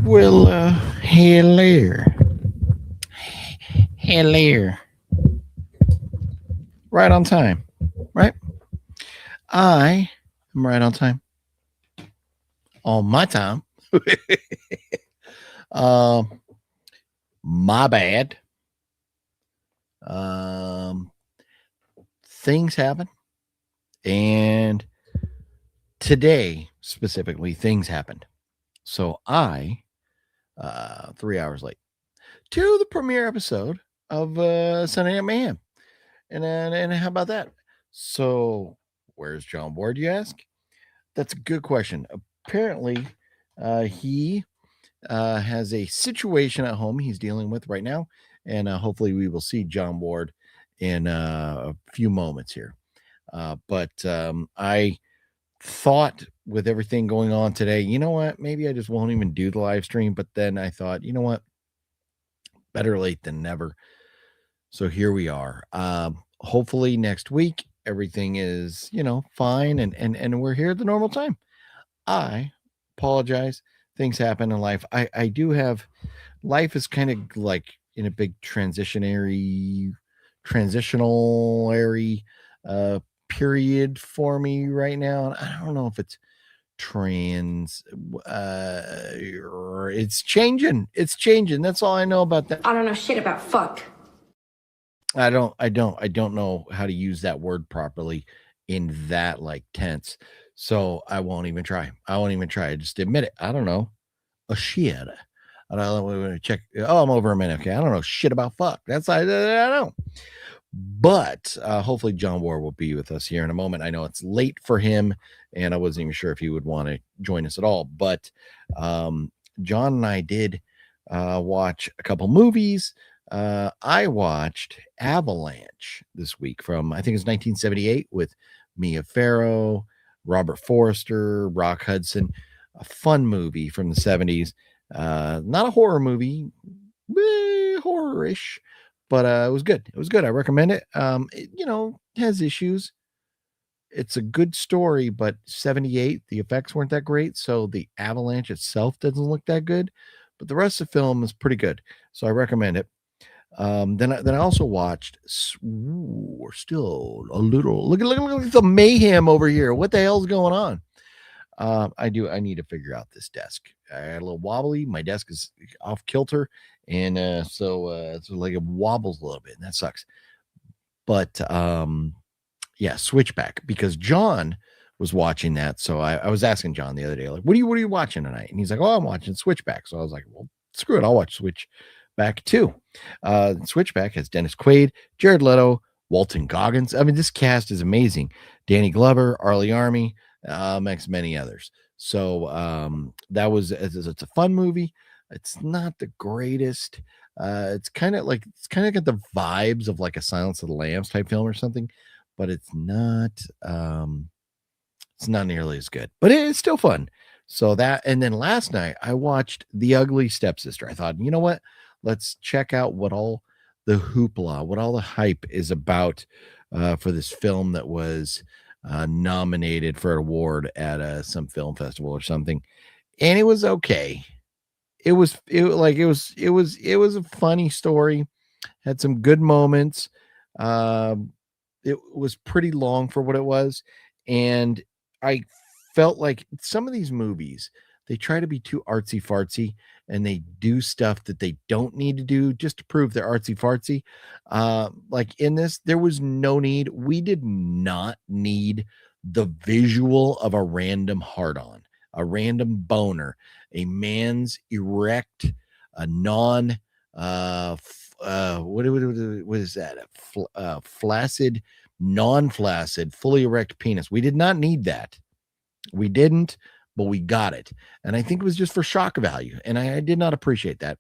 Well, hello. Hello. Right on time, right? I am right on time. On my time. um, my bad. Um, things happen. And today, specifically, things happened. So I, 3 hours late to the premiere episode of Sunday Night Mayhem. And how about that? So, where's John Ward, you ask? That's a good question. Apparently, he has a situation at home he's dealing with right now. And hopefully, we will see John Ward in a few moments here. But I thought with everything going on today, you know what? Maybe I just won't even do the live stream. But then I thought, you know what? Better late than never. So here we are. Hopefully next week everything is, fine and we're here at the normal time. I apologize. Things happen in life. I do have life is kind of like in a big transitional period for me right now. And I don't know if it's it's changing. That's all I know about that. I don't know shit about fuck. I don't know how to use that word properly in that like tense. So I won't even try. I just admit it. I don't know a shit. I don't know. Check. Oh, I'm over a minute. Okay. I don't know shit about fuck. I don't. But hopefully John Ward will be with us here in a moment. I know it's late for him, and I wasn't even sure if he would want to join us at all. But John and I did watch a couple movies. I watched Avalanche this week from, I think it's 1978 with Mia Farrow, Robert Forster, Rock Hudson. A fun movie from the 70s. Not a horror movie, horror-ish, but it was good. I recommend it. It has issues. It's a good story, but 78, the effects weren't that great. So the avalanche itself doesn't look that good, but the rest of the film is pretty good. So I recommend it. Then I also watched. We're still a little. Look at the mayhem over here. What the hell's going on? I need to figure out this desk. I had a little wobbly. My desk is off kilter, and so it's like it wobbles a little bit, and that sucks. But yeah, Switchback, because John was watching that. So I was asking John the other day, like, what are you watching tonight? And he's like, oh, I'm watching Switchback. So I was like, well, screw it, I'll watch Switchback too. Switchback has Dennis Quaid, Jared Leto, Walton Goggins. I mean, this cast is amazing. Danny Glover, Arlie Army, amongst many others. So that was it's a fun movie. It's not the greatest. It's kind of got the vibes of like a Silence of the Lambs type film or something, but it's not nearly as good. But it's still fun. So that, and then last night I watched The Ugly Stepsister. I thought, you know what? Let's check out what all the hoopla, what all the hype is about for this film that was nominated for an award at some film festival or something. And it was okay. It was a funny story, had some good moments. It was pretty long for what it was, and I felt like some of these movies, they try to be too artsy fartsy and they do stuff that they don't need to do just to prove they're artsy fartsy. Like in this, there was no need. We did not need the visual of a random hard-on, a random boner, a man's erect, a non what is that? Flaccid, non-flaccid, fully erect penis. We did not need that. We didn't, but we got it. And I think it was just for shock value. And I did not appreciate that.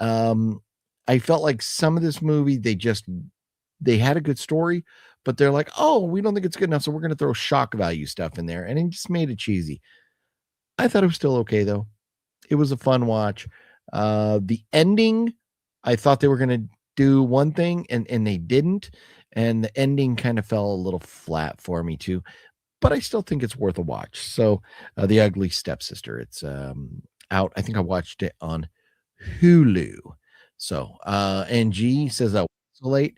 I felt like some of this movie, they had a good story, but they're like, oh, we don't think it's good enough, so we're going to throw shock value stuff in there. And it just made it cheesy. I thought it was still okay, though. It was a fun watch. The ending, I thought they were going to do one thing, and they didn't. And the ending kind of fell a little flat for me, too. but I still think it's worth a watch. So, The Ugly Stepsister. It's out. I think I watched it on Hulu. So, NG says I was so late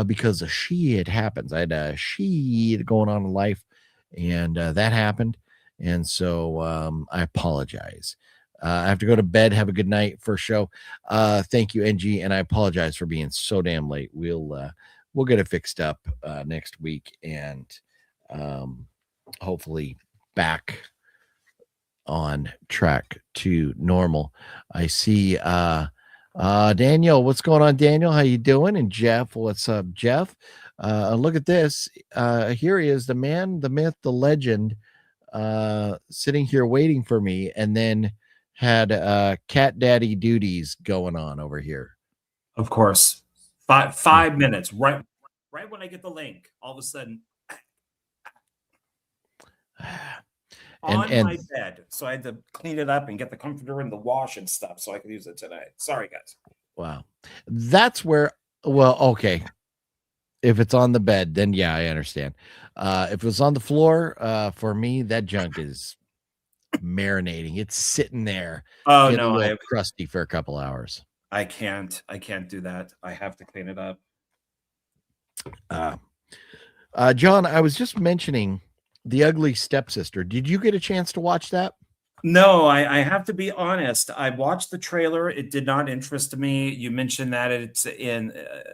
because a shit happens. I had a shit going on in life, and that happened. And so I apologize. I have to go to bed. Have a good night for show. Thank you, NG, and I apologize for being so damn late. We'll get it fixed up next week, and hopefully back on track to normal. I see Daniel. What's going on, Daniel? How you doing? And Jeff, what's up, Jeff? Look at this. Here he is, the man, the myth, the legend, sitting here waiting for me, and then had cat daddy duties going on over here. Of course. 5 minutes, right when I get the link, all of a sudden on my bed. So I had to clean it up and get the comforter in the wash and stuff so I could use it today. Sorry, guys. Wow. That's where, well, okay. If it's on the bed, then yeah, I understand. If it was on the floor, for me, that junk is marinating. It's sitting there. Oh getting no, a little crusty for a couple hours. I can't do that. I have to clean it up. John, I was just mentioning The Ugly Stepsister. Did you get a chance to watch that? No, I have to be honest. I watched the trailer. It did not interest me. You mentioned that it's in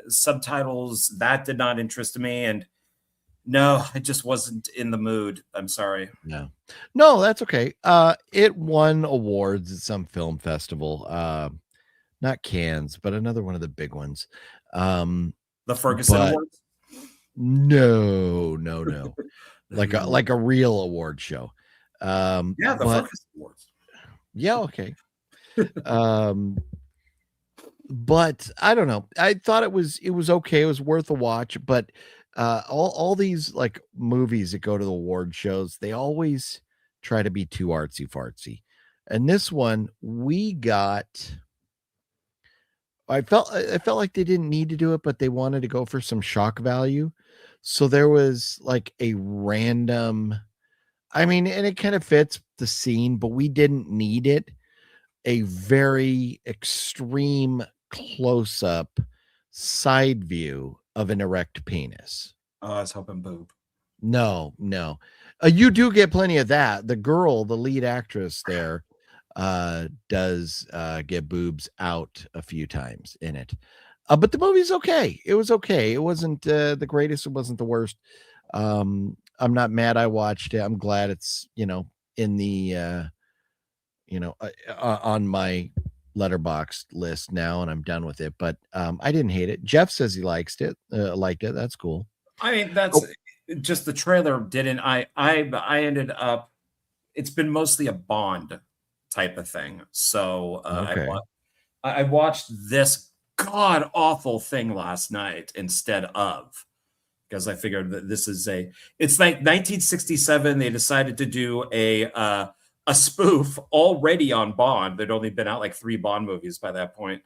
subtitles. That did not interest me. And no, I just wasn't in the mood. I'm sorry. No, that's okay. It won awards at some film festival. Not Cannes, but another one of the big ones. The Ferguson Awards? No. like a real award show. Yeah, the Ferguson Awards. Yeah, okay. But I don't know. I thought it was okay. It was worth a watch, but all these like movies that go to the award shows, they always try to be too artsy fartsy. And this one I felt like they didn't need to do it, but they wanted to go for some shock value. So there was like a random, I mean, and it kind of fits the scene, but we didn't need it. A very extreme close-up side view of an erect penis. Oh, I was hoping boob. No. You do get plenty of that. The girl, the lead actress there, does get boobs out a few times in it. But the movie's okay. It was okay. It wasn't the greatest. It wasn't the worst. I'm not mad I watched it. I'm glad it's, in the, on my letterbox list now, and I'm done with it. But I didn't hate it. Jeff says he liked it. That's cool. I mean, that's just the trailer didn't. I ended up. It's been mostly a Bond type of thing. So okay. I watched this god awful thing last night instead of, because I figured that this is it's like 1967. They decided to do a spoof already on Bond. There'd only been out like 3 Bond movies by that point.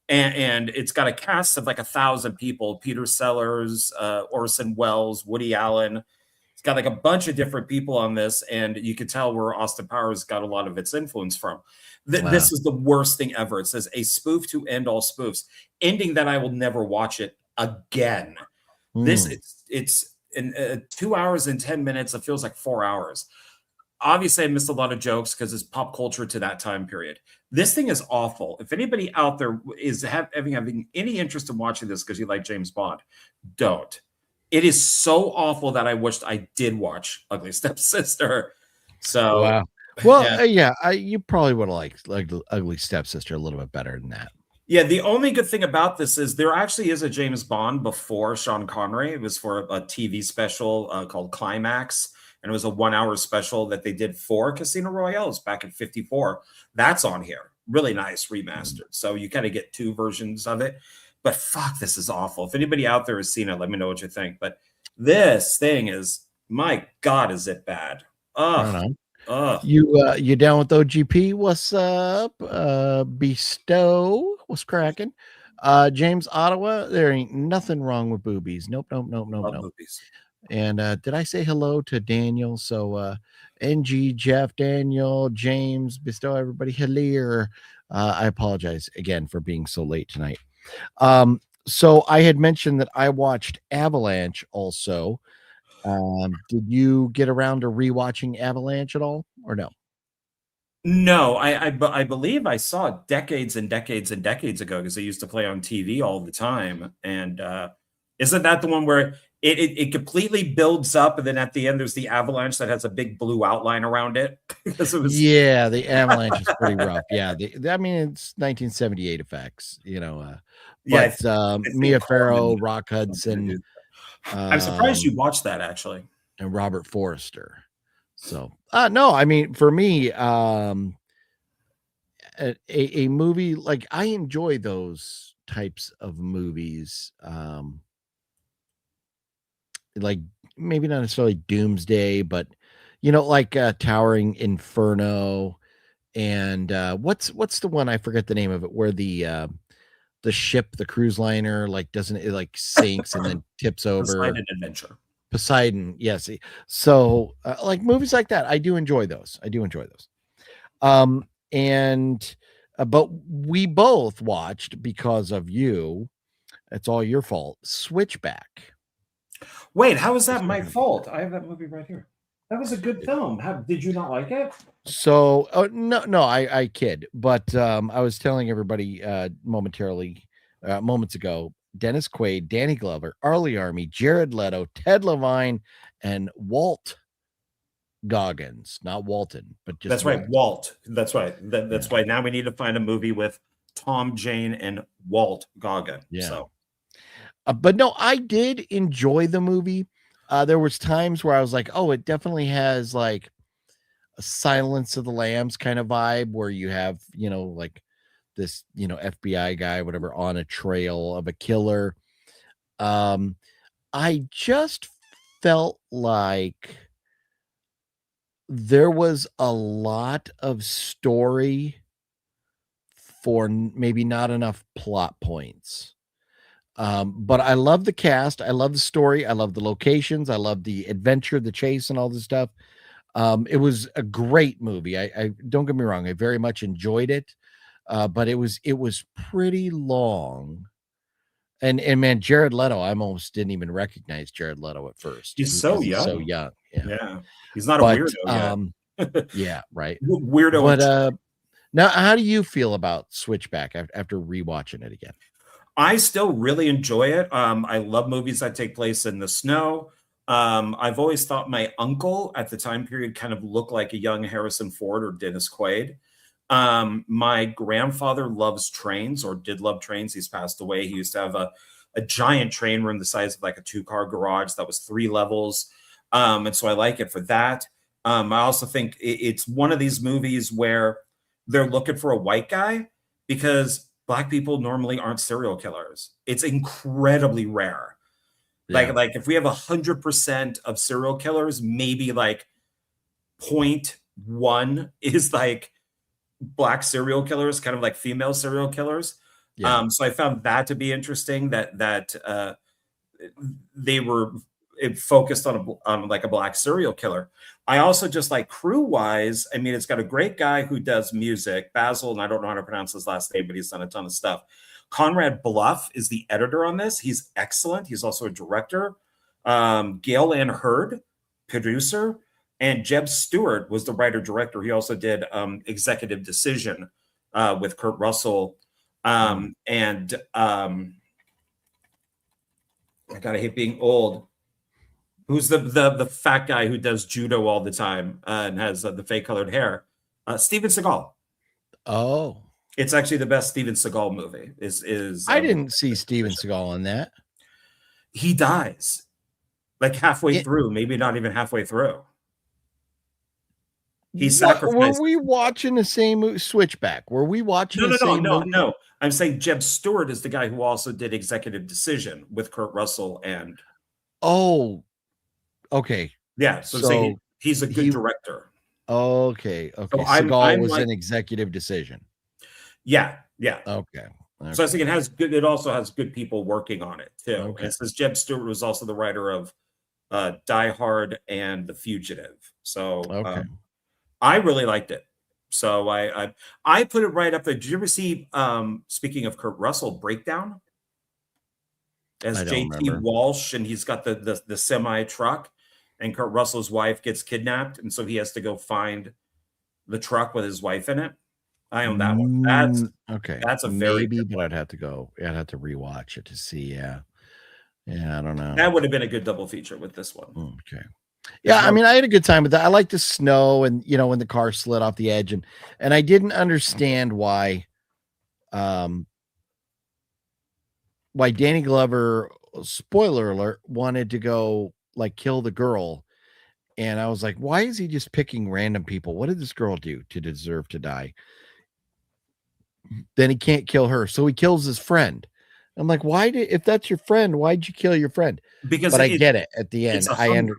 And it's got a cast of like 1,000 people: Peter Sellers, Orson Welles, Woody Allen. It's got like a bunch of different people on this, and you can tell where Austin Powers got a lot of its influence from. This is the worst thing ever. It says a spoof to end all spoofs, ending that I will never watch it again. It's in 2 hours and 10 minutes. It feels like 4 hours. Obviously, I missed a lot of jokes because it's pop culture to that time period. This thing is awful. If anybody out there is having any interest in watching this because you like James Bond, don't. It is so awful that I wished I did watch Ugly Stepsister. So, wow. Well, you probably would have liked Ugly Stepsister a little bit better than that. Yeah, the only good thing about this is there actually is a James Bond before Sean Connery. It was for a TV special called Climax. And it was a 1-hour special that they did for Casino Royale back in 54. That's on here. Really nice remastered. So you kind of get 2 versions of it. But fuck, this is awful. If anybody out there has seen it, let me know what you think. But this thing is, my God, is it bad? Ugh. You down with OGP? What's up? Bestow, what's cracking? James Ottawa, there ain't nothing wrong with boobies. Nope. Boobies. And did I say hello to Daniel? So NG, Jeff, Daniel, James, bestow everybody hello. I apologize again for being so late tonight. So I had mentioned that I watched Avalanche also. Did you get around to rewatching Avalanche at all, or no? No, I believe I saw it decades and decades and decades ago because they used to play on TV all the time. And isn't that the one where it completely builds up, and then at the end there's the avalanche that has a big blue outline around it because it was Yeah, the Avalanche is pretty rough. Yeah, I mean it's 1978 effects, yeah. but I Mia think Carmen Farrow, Rock something to Hudson, do. I'm surprised you um, watched that actually. and Robert Forrester. So, no, I mean for me, a movie like I enjoy those types of movies, like maybe not necessarily Doomsday, but like Towering Inferno and what's the one I forget the name of it where the ship, the cruise liner, like doesn't it like sinks and then tips over. Poseidon Adventure. Poseidon, yes. So like movies like that, I do enjoy those. I do enjoy those. And but we both watched because of you. It's all your fault. Switchback. Wait, how is that my fault? I have that movie right here. That was a good film. How did you not like it? So no, I kid, but I was telling everybody moments ago, Dennis Quaid, Danny Glover, Arlie Army, Jared Leto, Ted Levine, and Walt Goggins, not Walton, but just That's right, Walt. Walt. That's right. That's Yeah. why now we need to find a movie with Tom Jane and Walt Goggin. Yeah. So But no, I did enjoy the movie. There was times where I was like, oh, it definitely has like a Silence of the Lambs kind of vibe where you have, like this, FBI guy, whatever, on a trail of a killer. Um, I just felt like there was a lot of story for maybe not enough plot points. But I love the cast. I love the story. I love the locations. I love the adventure, the chase, and all this stuff. It was a great movie. I don't get me wrong. I very much enjoyed it. But it was pretty long. And man, Jared Leto, I almost didn't even recognize Jared Leto at first he's so because he's so young. young. Yeah. Yeah. He's not a But weirdo yet. yeah, right. Weirdo and But now how do you feel about Switchback after rewatching it again? I still really enjoy it. I love movies that take place in the snow. I've always thought my uncle at the time period kind of looked like a young Harrison Ford or Dennis Quaid. My grandfather loves trains or did love trains. He's passed away. He used to have a giant train room the size of like a two-car garage that was 3 levels. And so I like it for that. I also think it's one of these movies where they're looking for a white guy because black people normally aren't serial killers. It's incredibly rare. Yeah. Like if we have 100% of serial killers, maybe like 0.1 is like black serial killers, kind of like female serial killers. Yeah. So I found that to be interesting that they were focused on like a black serial killer. I also just like crew wise. I mean, it's got a great guy who does music, Basil, and I don't know how to pronounce his last name, but he's done a ton of stuff. Conrad Bluff is the editor on this. He's excellent. He's also a director. Gail Ann Hurd, producer, and Jeb Stewart was the writer director. He also did Executive Decision with Kurt Russell. And I gotta hate being old. Who's the fat guy who does judo all the time and has the fake colored hair? Steven Seagal. Oh, It's actually the best Steven Seagal movie. Is I didn't see Steven Seagal in that. He dies like halfway It, through, maybe not even halfway through. He what were sacrificed. we watching the same movie? Switchback? Were we watching No, the no, no, same no, movie? no. I'm saying Jeb Stewart is the guy who also did Executive Decision with Kurt Russell and Oh, okay. yeah. So I'm saying So he's a good he director. okay. So Seagal I'm was like an executive decision. yeah, yeah. Okay. So I Okay. think it has good. It also has good people working on it too. And Okay. it says Jeb Stewart was also the writer of Die Hard, and The Fugitive. So Okay. I really liked it. So I put it right up there. Did you ever see, speaking of Kurt Russell, Breakdown? As I don't JT remember. Walsh, and he's got the semi truck, and Kurt Russell's wife gets kidnapped, and so he has to go find the truck with his wife in it. I own that one. Okay. That's a very Maybe, good but one. I'd have to rewatch it to see. Yeah. Yeah, I don't know. That would have been a good double feature with this one. Okay. Because Yeah, I mean, I had a good time with that. I like the snow and when the car slid off the edge and I didn't understand why Danny Glover, spoiler alert, wanted to go like kill the girl. And I was like, why is he just picking random people? What did this girl do to deserve to die? Then he can't kill her. So he kills his friend. I'm like, if that's your friend, why'd you kill your friend? because But I get it at the it's end. a hunger.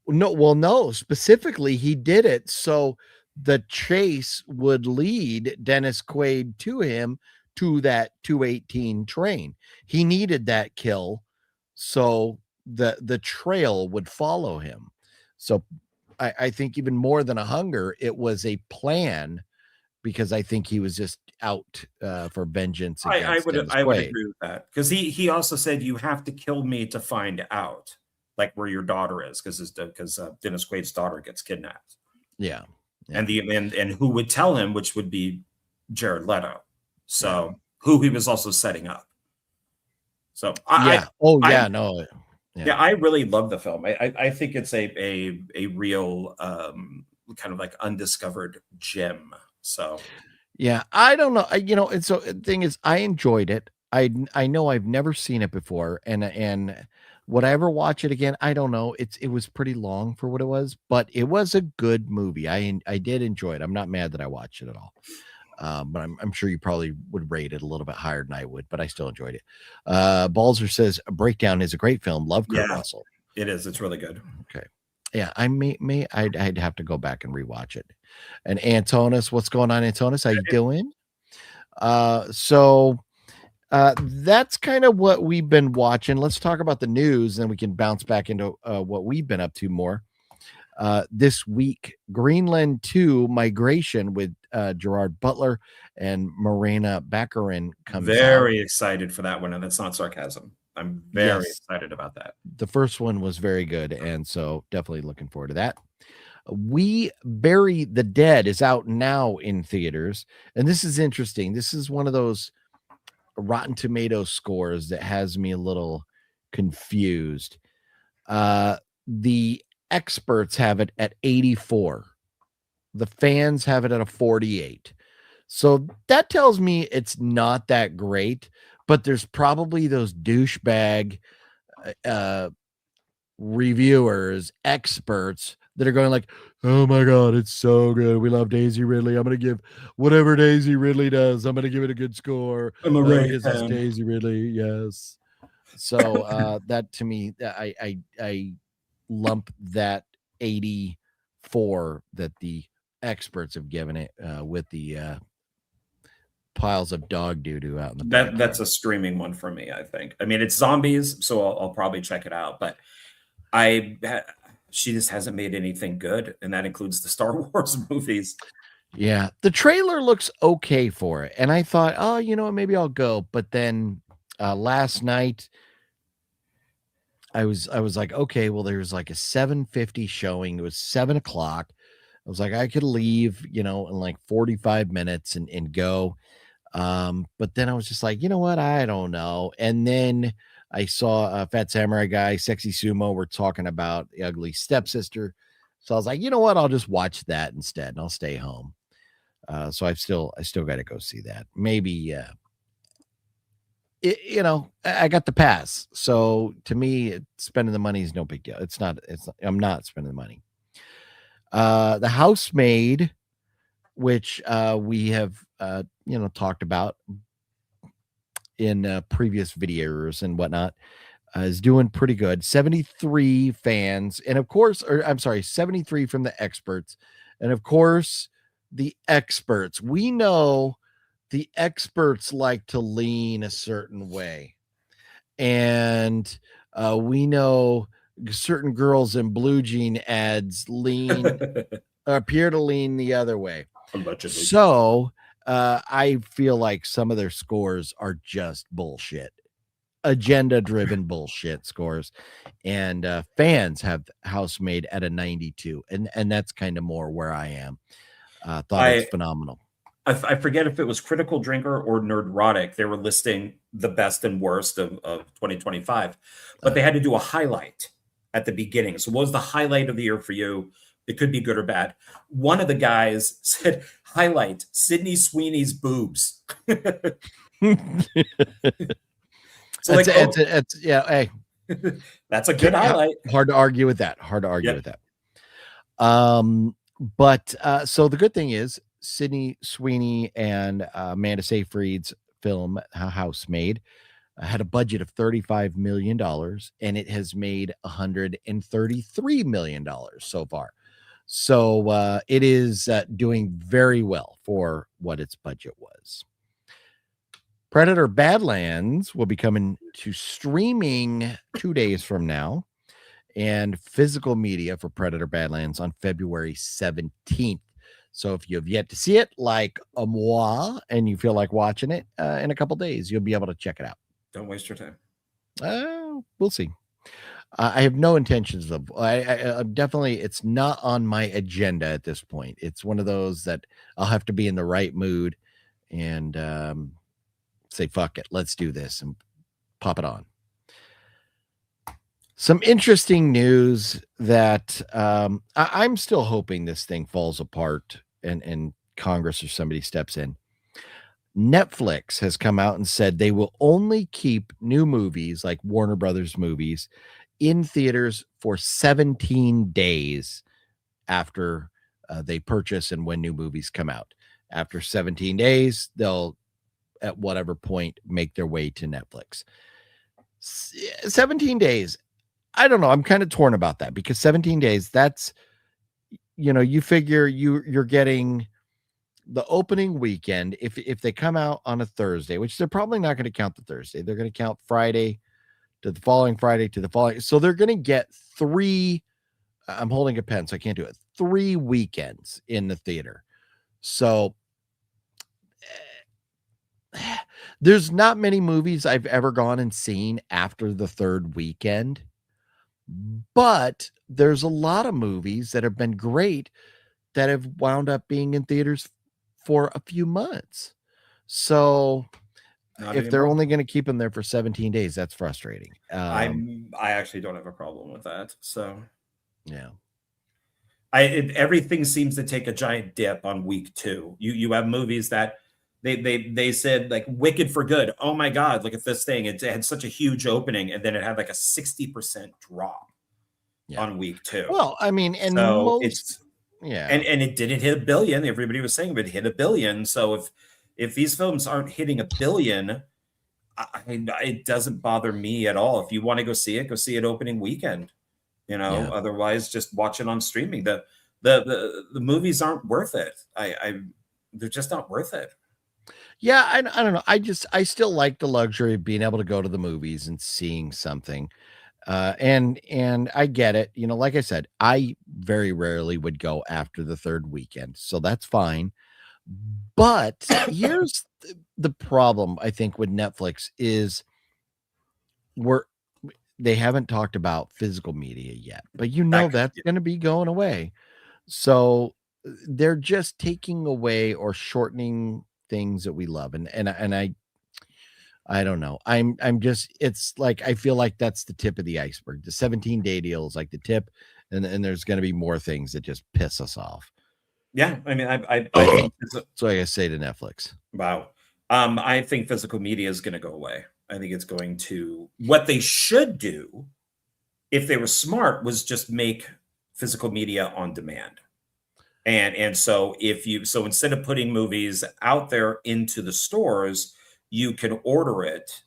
No, specifically, he did it so the chase would lead Dennis Quaid to him to that 218 train. He needed that kill so the trail would follow him. So I think even more than a hunger, it was a plan because I think he was just out for vengeance against Dennis I would Quaid. agree with that, because he also said you have to kill me to find out like where your daughter is, because Dennis Quaid's daughter gets kidnapped. Yeah. And who would tell him, which would be Jared Leto. So who he was also setting up. So I really love the film. I think it's a real kind of like undiscovered gem. So yeah, I don't know. And so the thing is, I enjoyed it. I know I've never seen it before, and would I ever watch it again? I don't know. It was pretty long for what it was, but it was a good movie. I did enjoy it. I'm not mad that I watched it at all. But I'm sure you probably would rate it a little bit higher than I would, but I still enjoyed it. Balzer says Breakdown is a great film. Love Kurt Russell. It is. It's really good. Okay. Yeah, I'd have to go back and rewatch it. And Antonis, what's going on, Antonis? How you doing? So that's kind of what we've been watching. Let's talk about the news, and then we can bounce back into what we've been up to more. This week, Greenland 2 Migration with Gerard Butler and Morena Baccarin comes out. Very excited for that one, and that's not sarcasm. I'm very excited about that. The first one was very good, and so definitely looking forward to that. We Bury the Dead is out now in theaters, and this is interesting. This is one of those Rotten Tomatoes scores that has me a little confused. The experts have it at 84. The fans have it at a 48. So that tells me it's not that great, but there's probably those douchebag reviewers, experts that are going like, oh my God, it's so good. We love Daisy Ridley. I'm going to give whatever Daisy Ridley does, I'm going to give it a good score. Because it's Daisy Ridley. Yes. So that to me, I lump that 84 that the experts have given it with the piles of dog doo-doo out in the back. That's a streaming one for me, I think. I mean, it's zombies, so I'll probably check it out, but she just hasn't made anything good, and that includes the Star Wars movies. Yeah, the trailer looks okay for it, and I thought, oh, maybe I'll go. But then last night, I was like, okay, well, there's like a 7:50 showing. It was 7:00. I was like, I could leave, in like 45 minutes and go. But then I was just like, you know what? I don't know. And then I saw a Fat Samurai Guy, Sexy Sumo. We're talking about The Ugly Stepsister. So I was like, you know what? I'll just watch that instead, and I'll stay home. So I still got to go see that. Maybe, I got the pass. So to me, spending the money is no big deal. I'm not spending the money. The Housemaid, which we have, talked about in previous videos and whatnot, is doing pretty good. 73 fans, and of course, 73 from the experts, and of course, the experts. We know the experts like to lean a certain way, and we know certain girls in blue jean ads appear to lean the other way. Allegedly. So I feel like some of their scores are just bullshit, agenda driven bullshit scores, and fans have Housemaid at a 92, and that's kind of more where I am. Thought it's phenomenal. I forget if it was Critical Drinker or Nerdrotic. They were listing the best and worst of 2025, but they had to do a highlight at the beginning. So what was the highlight of the year for you? It could be good or bad. One of the guys said, highlight, Sydney Sweeney's boobs. So like, it's yeah, hey, that's a good highlight. Hard to argue with that. With that. But so the good thing is Sydney Sweeney and Amanda Seyfried's film Housemaid had a budget of $35 million, and it has made $133 million so far. So it is doing very well for what its budget was. Predator Badlands will be coming to streaming 2 days from now, and physical media for Predator Badlands on February 17th. So if you have yet to see it, like moi, and you feel like watching it in a couple days, you'll be able to check it out. Don't waste your time. We'll see. I have no intentions of. I definitely. It's not on my agenda at this point. It's one of those that I'll have to be in the right mood and say, "Fuck it, let's do this," and pop it on. Some interesting news that I'm still hoping this thing falls apart and Congress or somebody steps in. Netflix has come out and said they will only keep new movies like Warner Brothers movies in theaters for 17 days after they purchase and when new movies come out. After 17 days, they'll at whatever point make their way to Netflix. 17 days. I don't know. I'm kind of torn about that because 17 days, that's, you figure you're getting the opening weekend. If they come out on a Thursday, which they're probably not going to count the Thursday, they're going to count Friday to the following Friday to the following. So they're going to get 3, I'm holding a pen, so I can't do it, 3 weekends in the theater. So there's not many movies I've ever gone and seen after the 3rd weekend. But there's a lot of movies that have been great that have wound up being in theaters for a few months. So if they're only going to keep them there for 17 days, that's frustrating. I actually don't have a problem with that. So yeah, everything seems to take a giant dip on week 2. You have movies that they said like Wicked for Good. Oh my God, look at this thing. It had such a huge opening, and then it had like a 60% drop on week 2. Well, I mean, and so and it didn't hit $1 billion. Everybody was saying, but it hit $1 billion. So if these films aren't hitting $1 billion, it doesn't bother me at all. If you want to go see it opening weekend. Otherwise just watch it on streaming. The movies aren't worth it. They're just not worth it. Yeah, I don't know. I still like the luxury of being able to go to the movies and seeing something. And I get it. Like I said, I very rarely would go after the 3rd weekend. So that's fine. But here's the problem, I think, with Netflix is they haven't talked about physical media yet, but that's going to be going away. So they're just taking away or shortening things that we love. And I don't know. I'm just, it's like, I feel like that's the tip of the iceberg. The 17-day deal is like the tip. And there's going to be more things that just piss us off. Yeah. I mean, so I say to Netflix. Wow. I think physical media is going to go away. I think it's going to, what they should do, if they were smart, was just make physical media on demand. And so instead of putting movies out there into the stores, you can order it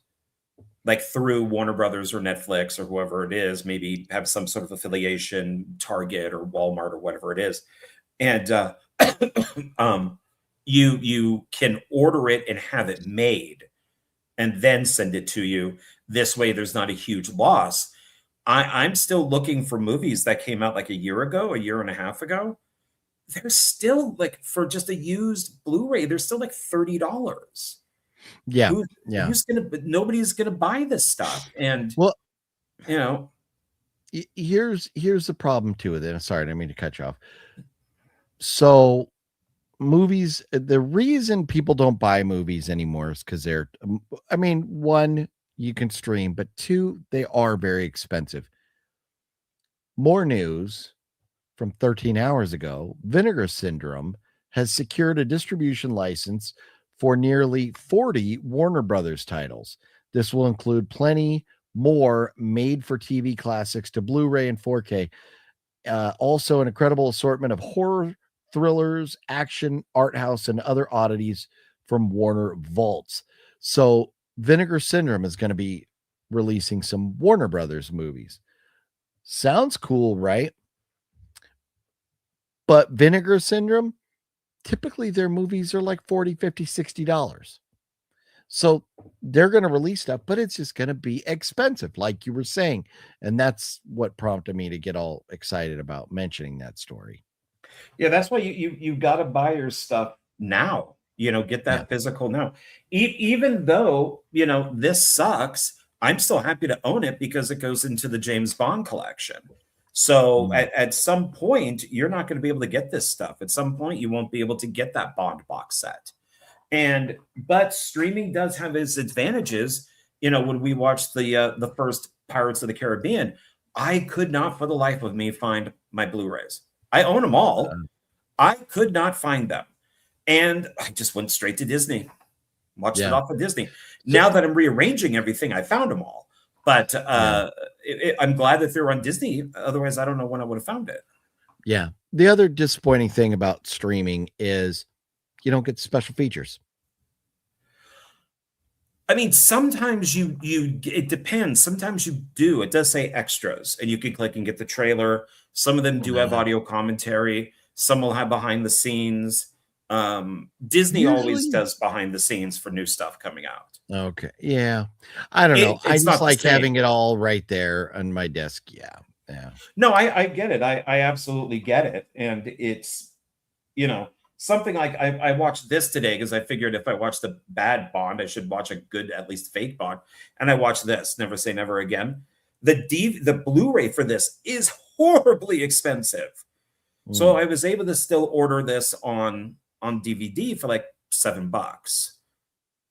like through Warner Brothers or Netflix or whoever it is, maybe have some sort of affiliation, Target or Walmart or whatever it is. And you can order it and have it made and then send it to you. This way, there's not a huge loss. I'm still looking for movies that came out like a year ago, a year and a half ago. They're still like, for just a used Blu-ray, they're still like $30. Yeah. Who Yeah. who's gonna nobody's gonna buy this stuff. And Well, you know, here's the problem too with it. Sorry, I didn't mean to cut you off. So movies, the reason people don't buy movies anymore is because they're, I mean, one, you can stream, but two, they are very expensive. More news from 13 hours ago. Vinegar Syndrome has secured a distribution license for nearly 40 Warner Brothers titles. This will include plenty more made for TV classics to Blu-ray and 4K. Also an incredible assortment of horror, thrillers, action, art house, and other oddities from Warner vaults. So Vinegar Syndrome is going to be releasing some Warner Brothers movies. Sounds cool, right? But Vinegar Syndrome, typically their movies are like $40, $50, $60. So they're going to release stuff, but it's just going to be expensive, like you were saying. And that's what prompted me to get all excited about mentioning that story. yeah, that's why you got to buy your stuff now. Get that physical now. Even though this sucks, I'm still happy to own it because it goes into the James Bond collection. So at some point, you're not going to be able to get this stuff. At some point, you won't be able to get that Bond box set. But streaming does have its advantages. When we watched the first Pirates of the Caribbean, I could not for the life of me find my Blu-rays. I own them all. I could not find them. And I just went straight to Disney. Watched it off of Disney. Now that I'm rearranging everything, I found them all. But I'm glad that they're on Disney. Otherwise, I don't know when I would have found it. Yeah. The other disappointing thing about streaming is you don't get special features. I mean, sometimes it depends. Sometimes you do. It does say extras, and you can click and get the trailer. Some of them do have audio commentary. Some will have behind the scenes. Disney always does behind the scenes for new stuff coming out. Okay. Yeah. I don't know. I just like having it all right there on my desk. Yeah. Yeah. No, I get it. I absolutely get it. And it's, something like I watched this today because I figured if I watched the bad Bond, I should watch a good, at least fake Bond. And I watched this, Never Say Never Again. The Blu-ray for this is horribly expensive. So I was able to still order this on DVD for like $7.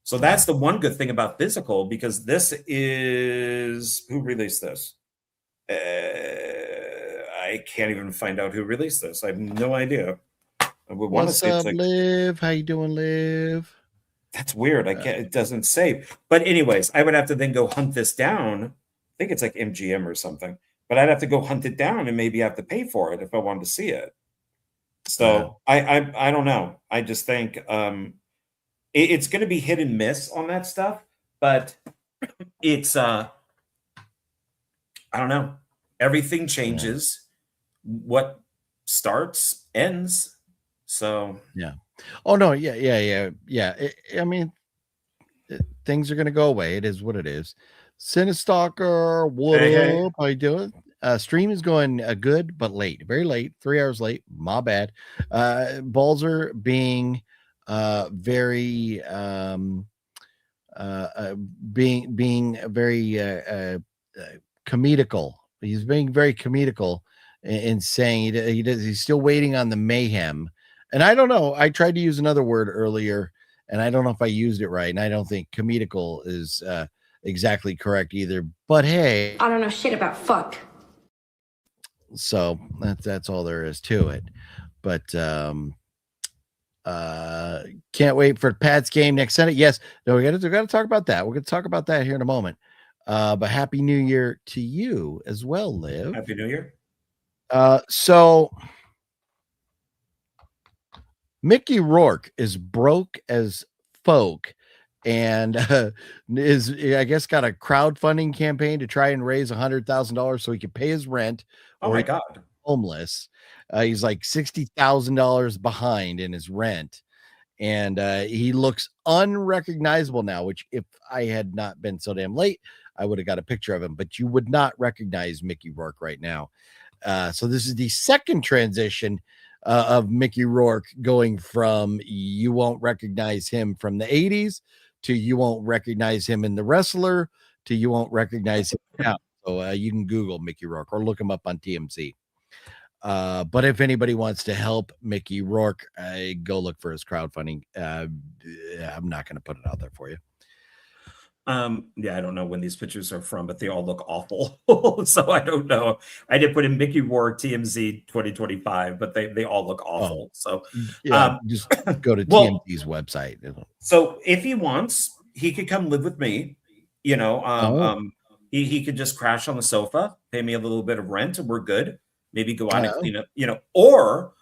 So that's the one good thing about physical, because this is, who released this? I can't even find out who released this. I have no idea. What's up, Liv? How you doing, Liv? That's weird. I can't. It doesn't say. But anyways, I would have to then go hunt this down. I think it's like MGM or something. But I'd have to go hunt it down and maybe have to pay for it if I wanted to see it. So I don't know. I just think it's going to be hit and miss on that stuff. But it's I don't know. Everything changes. What starts ends. So yeah. Oh no. Yeah. I mean, things are going to go away. It is what it is. Cinestalker, what up? How you doing? Stream is going good, but late, very late, 3 hours late. My bad. Balzer being very being very comedical. He's being very comedical in saying he's still waiting on the Mayhem. And I don't know. I tried to use another word earlier, and I don't know if I used it right. And I don't think comedical is exactly correct either. But hey, I don't know shit about fuck. So that's all there is to it. But can't wait for Pat's game next Sunday. Yes, no, we got to talk about that. We're going to talk about that here in a moment. But Happy New Year to you as well, Liv. Happy New Year. So Mickey Rourke is broke as folk and is, I guess, got a crowdfunding campaign to try and raise $100,000 so he can pay his rent. Oh my God. Homeless. He's like $60,000 behind in his rent. And he looks unrecognizable now, which if I had not been so damn late, I would have got a picture of him, but you would not recognize Mickey Rourke right now. So this is the second transition of Mickey Rourke, going from you won't recognize him from the 80s to you won't recognize him in The Wrestler to you won't recognize him now. So you can Google Mickey Rourke or look him up on TMZ. But if anybody wants to help Mickey Rourke, go look for his crowdfunding. I'm not going to put it out there for you. Yeah, I don't know when these pictures are from, but they all look awful. So I don't know. I did put in Mickey Rourke TMZ 2025, but they all look awful. So yeah, just go to TMZ's website. So if he wants, he could come live with me. You know, he could just crash on the sofa, pay me a little bit of rent, and we're good. Maybe go out and clean up, you know, or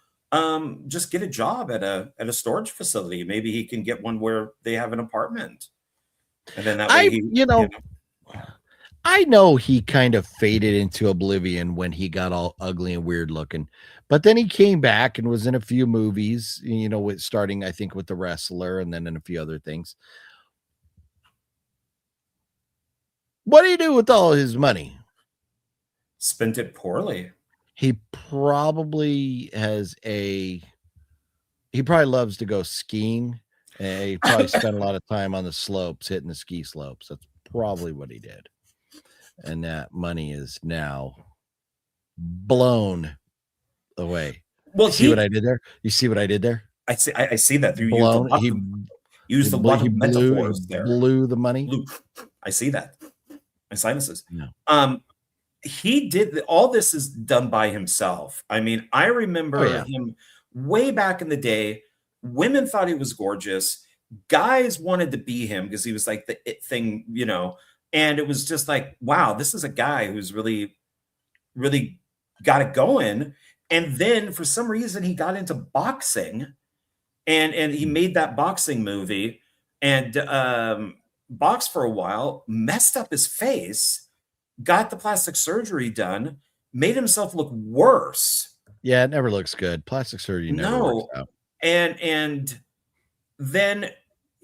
just get a job at a storage facility. Maybe he can get one where they have an apartment. And then that way I know he kind of faded into oblivion when he got all ugly and weird looking, but then he came back and was in a few movies, you know, starting, I think, with The Wrestler and then in a few other things. What do you do with all his money? Spent it poorly. He probably loves to go skiing. And he probably spent a lot of time on the slopes, hitting the ski slopes. That's probably what he did. And that money is now blown away. Well, see what I did there? You see what I did there? I see that through blown. He used a lot of metaphors there. Blew the money. I see that. My sinuses. No. He did all this is done by himself. I mean, I remember him way back in the day. Women thought he was gorgeous. Guys wanted to be him because he was like the it thing, you know. And it was just like, wow, this is a guy who's really, really got it going. And then for some reason he got into boxing, and he made that boxing movie and boxed for a while, messed up his face, got the plastic surgery done, made himself look worse. Yeah, it never looks good. Plastic surgery never works out. And then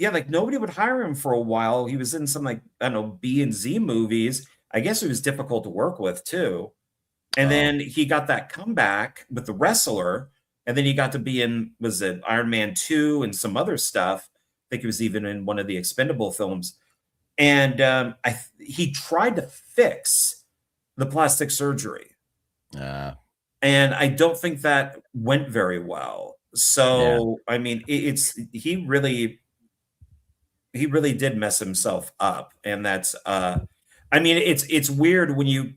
like nobody would hire him for a while. He was in some like, I don't know, B and Z movies. I guess he was difficult to work with too. And then he got that comeback with The Wrestler, and then he got to be in, was it Iron Man 2 and some other stuff. I think he was even in one of the Expendable films. And he tried to fix the plastic surgery. And I don't think that went very well. So, I mean, he really did mess himself up. And that's, I mean, it's weird when you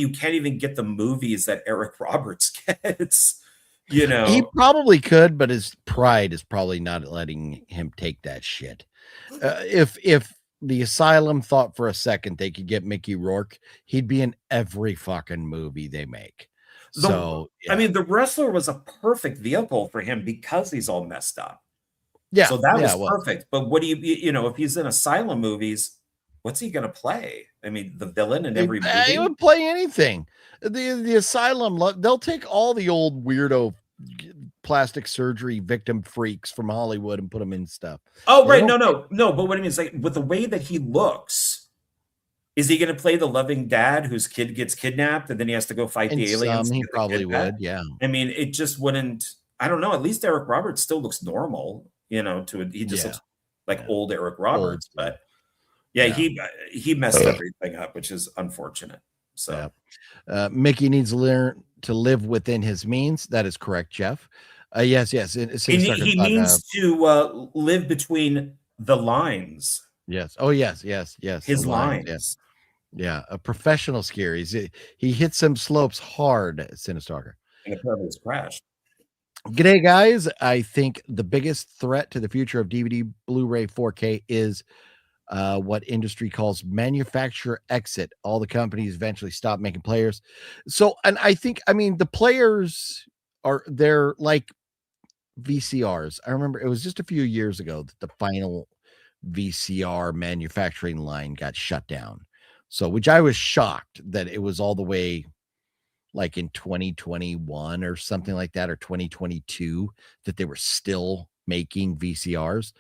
can't even get the movies that Eric Roberts gets, you know. He probably could, but his pride is probably not letting him take that shit. If the Asylum thought for a second they could get Mickey Rourke, he'd be in every fucking movie they make. I mean, The Wrestler was a perfect vehicle for him because he's all messed up. Yeah. So that was perfect. But what do you know, if he's in Asylum movies, what's he going to play? I mean, the villain in every movie? He would play anything. The Asylum, they'll take all the old weirdo plastic surgery victim freaks from Hollywood and put them in stuff. Oh, right. No. But what I mean is, like, with the way that he looks, is he going to play the loving dad whose kid gets kidnapped and then he has to go fight the aliens? He probably would. Yeah. I mean, it just wouldn't. I don't know. At least Eric Roberts still looks normal, you know. He just looks like old Eric Roberts, but he messed everything up, which is unfortunate. So Mickey needs to learn to live within his means. That is correct, Jeff. Yes. He needs to live between the lines. Yes. Oh, yes. His lines. Yes. Yeah, a professional skier. He hits some slopes hard, Cinestalker. And apparently it's crashed. G'day, guys. I think the biggest threat to the future of DVD, Blu-ray, 4K is what industry calls manufacturer exit. All the companies eventually stop making players. So, and I think, I mean, the players they're like VCRs. I remember it was just a few years ago that the final VCR manufacturing line got shut down. So, which I was shocked that it was all the way like in 2021 or something like that, or 2022, that they were still making VCRs.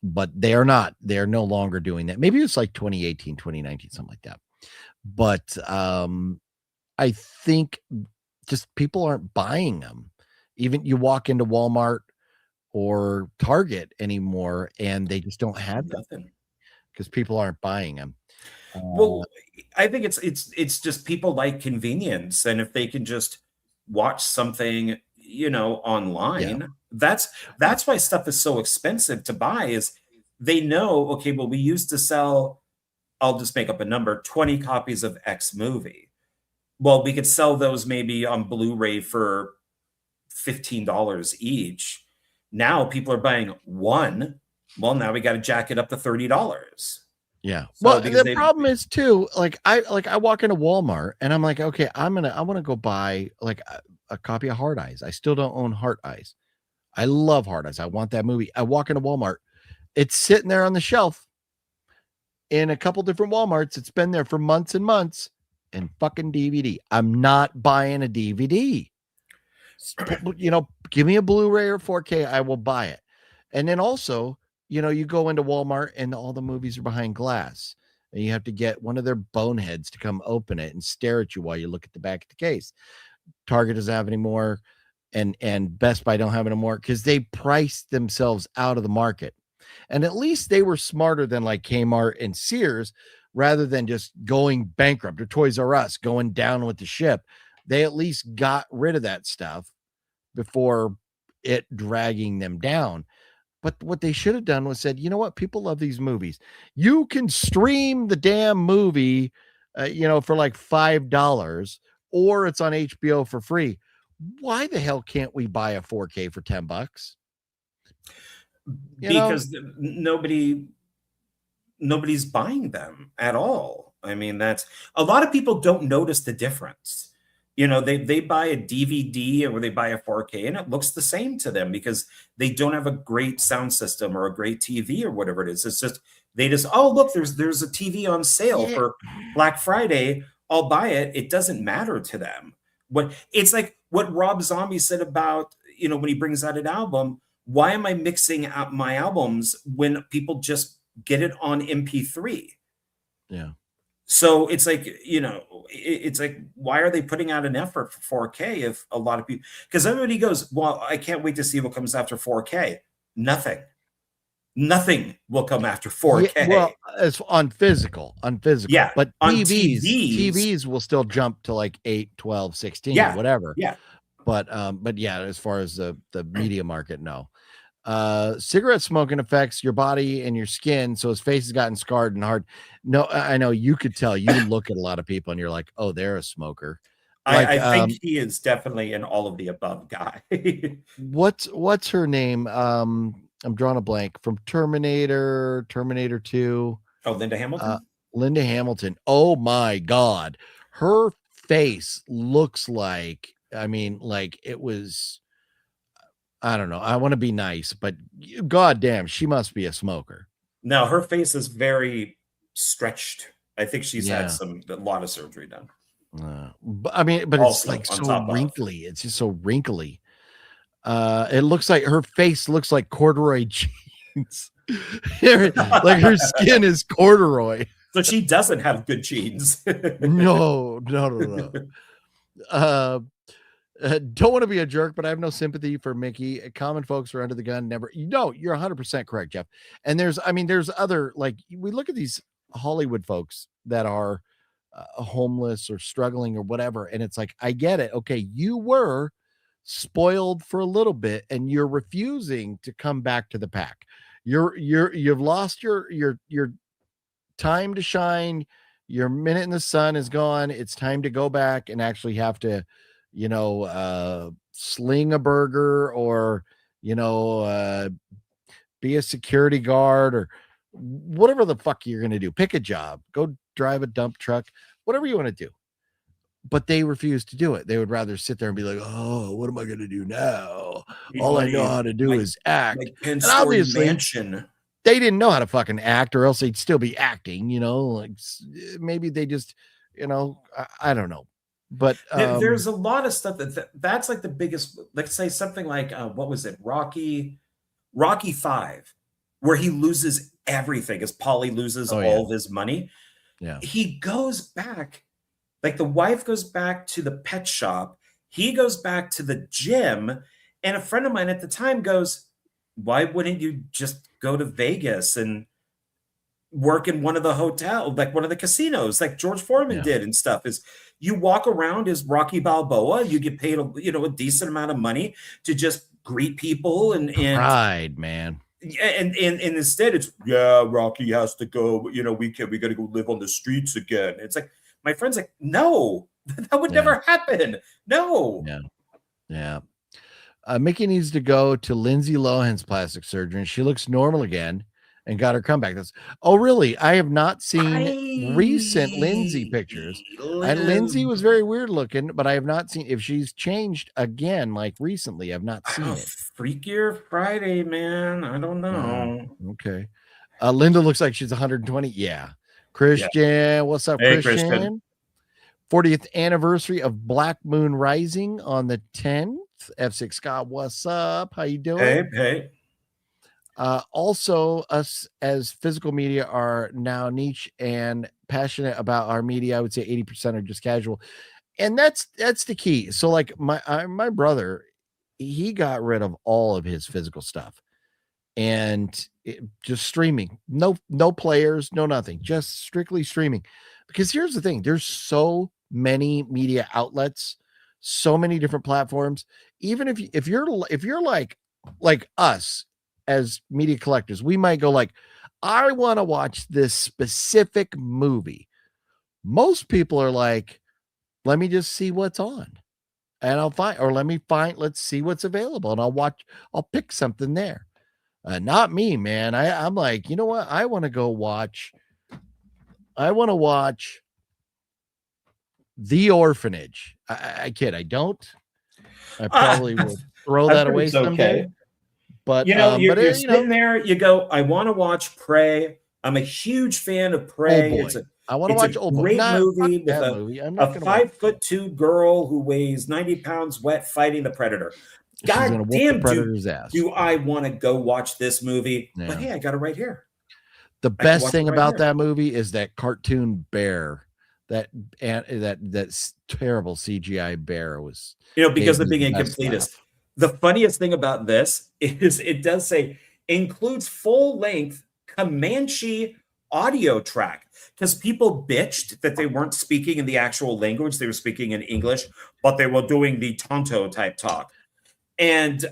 but they're not. They're no longer doing that. Maybe it's like 2018, 2019, something like that. But I think just people aren't buying them. Even you walk into Walmart or Target anymore, and they just don't have them Nothing. because people aren't buying them. Well, I think it's just people like convenience, and if they can just watch something, online, that's why stuff is so expensive to buy. Is they know, okay, well, we used to sell, I'll just make up a number, 20 copies of X movie. Well, we could sell those maybe on Blu-ray for $15 each. Now people are buying one. Well, now we got to jack it up to $30. Yeah. So Well, because the problem is too, I walk into Walmart and I'm like, okay, I want to go buy like a copy of Hard Eyes. I still don't own Heart Eyes. I love Hard Eyes. I want that movie. I walk into Walmart. It's sitting there on the shelf in a couple different Walmarts. It's been there for months and months, and fucking DVD. I'm not buying a DVD. Give me a Blu-ray or 4K. I will buy it. And then also, you go into Walmart and all the movies are behind glass, and you have to get one of their boneheads to come open it and stare at you while you look at the back of the case. Target doesn't have any more, and Best Buy don't have any more because they priced themselves out of the market. And at least they were smarter than like Kmart and Sears, rather than just going bankrupt, or Toys R Us going down with the ship. They at least got rid of that stuff before it dragging them down. But what they should have done was said, you know what? People love these movies. You can stream the damn movie, for like $5, or it's on HBO for free. Why the hell can't we buy a 4K for $10? Because nobody's buying them at all. I mean, that's a lot of people don't notice the difference. They buy a DVD or they buy a 4K and it looks the same to them because they don't have a great sound system or a great TV or whatever it is. It's just oh, look, there's a TV on sale for Black Friday. I'll buy it. It doesn't matter to them. It's like what Rob Zombie said about, when he brings out an album, why am I mixing up my albums when people just get it on MP3? Yeah. So it's like, it's like, why are they putting out an effort for 4K if a lot of people, because everybody goes, well, I can't wait to see what comes after 4K. Nothing will come after 4K. Yeah, well, it's on physical, yeah, but on TVs will still jump to like 8, 12, 16, or whatever. Yeah. But yeah, as far as the media market, no. Cigarette smoking affects your body and your skin, so his face has gotten scarred and hard. No, I know you could tell. You look at a lot of people and you're like, oh, they're a smoker. I think he is definitely an all of the above guy. What's her name? I'm drawing a blank. From Terminator 2. Oh, Linda Hamilton. Linda Hamilton. Oh my God, her face looks like, like it was. I don't know. I want to be nice, but goddamn, she must be a smoker. No, her face is very stretched. I think she's had a lot of surgery done. But it's like so wrinkly. It's just so wrinkly. It looks like her face looks like corduroy jeans. Like her skin is corduroy. So she doesn't have good genes. No. Don't want to be a jerk, but I have no sympathy for Mickey. Common folks are under the gun. Never. You're 100% correct, Jeff. And there's other, like, we look at these Hollywood folks that are homeless or struggling or whatever, and it's like, I get it. Okay, you were spoiled for a little bit, and you're refusing to come back to the pack. You've lost your time to shine. Your minute in the sun is gone. It's time to go back and actually have to, sling a burger or, be a security guard or whatever the fuck you're going to do. Pick a job, go drive a dump truck, whatever you want to do. But they refuse to do it. They would rather sit there and be like, oh, what am I going to do now? All I know how to do is act. And obviously, they didn't know how to fucking act, or else they'd still be acting, like maybe they just, I don't know. But there's a lot of stuff that's like the biggest. Let's say something like what was it, Rocky 5. where he loses everything as Polly loses all of his money. Yeah. He goes back, like the wife goes back to the pet shop. He goes back to the gym. And a friend of mine at the time goes, why wouldn't you just go to Vegas and work in one of the hotels, like one of the casinos, like George Foreman did and stuff? Is you walk around as Rocky Balboa, you get paid a decent amount of money to just greet people and pride, man. And instead it's Rocky has to go, we got to go live on the streets again. It's like my friend's like, no, that would never happen. No. Yeah. Mickey needs to go to Lindsay Lohan's plastic surgery, and she looks normal again and got her comeback. Really? I have not seen recent Lindsay pictures. Lindsay was very weird looking, but I have not seen if she's changed again, like recently. I've not seen it. Freakier Friday, man. I don't know. Okay. Linda looks like she's 120. Yeah. Christian, what's up, hey, Christian? 40th anniversary of Black Moon Rising on the 10th. F6 Scott, what's up? How you doing? Hey. Also, us as physical media are now niche and passionate about our media. I would say 80% are just casual, and that's the key. So, like my brother, he got rid of all of his physical stuff and just streaming. No players, no nothing, just strictly streaming. Because here's the thing: there's so many media outlets, so many different platforms. Even if you're like us as media collectors, we might go like, I want to watch this specific movie. Most people are like, let me just see what's on and I'll find, or let's see what's available and I'll pick something there. Not me, man. I'm like, you know what? I want to watch The Orphanage. I kid. I don't. I probably will throw that away someday. But you're sitting there. You go, I want to watch Prey. I'm a huge fan of Prey. I want to watch a great movie with a 5'2" girl who weighs 90 pounds wet fighting the predator. God damn, do I want to go watch this movie? Yeah. But hey, I got it right here. The best thing about that movie is that cartoon bear. That terrible CGI bear was, because the big incompletist. The funniest thing about this is it does say includes full-length Comanche audio track, because people bitched that they weren't speaking in the actual language. They were speaking in English, but they were doing the Tonto type talk. And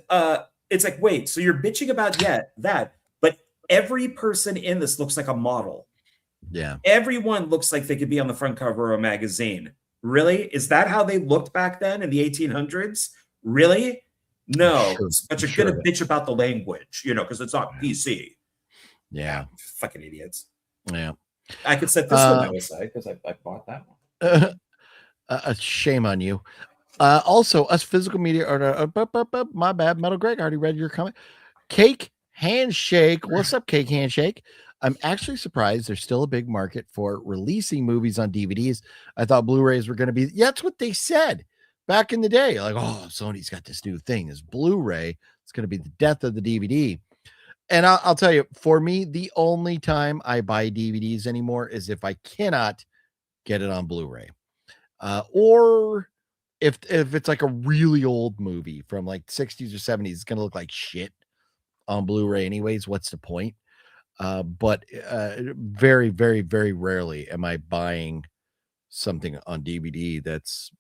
it's like, wait, so you're bitching about that, but every person in this looks like a model. Yeah. Everyone looks like they could be on the front cover of a magazine. Really? Is that how they looked back then in the 1800s? Really? No. But you're going to bitch about the language, because it's not PC. Yeah. Fucking idiots. Yeah. I could set this one aside because I bought that one. Shame on you. Also, us physical media are my bad. Metal Greg, I already read your comment. Cake Handshake. What's up, Cake Handshake? I'm actually surprised there's still a big market for releasing movies on DVDs. I thought Blu-rays were going to be. Yeah, that's what they said back in the day. Like, oh, Sony's got this new thing, this Blu-ray. It's going to be the death of the DVD. And I'll tell you, for me, the only time I buy DVDs anymore is if I cannot get it on Blu-ray, or if it's like a really old movie from like 60s or 70s, it's going to look like shit on Blu-ray anyways. What's the point? But very, very, very rarely am I buying something on DVD that's,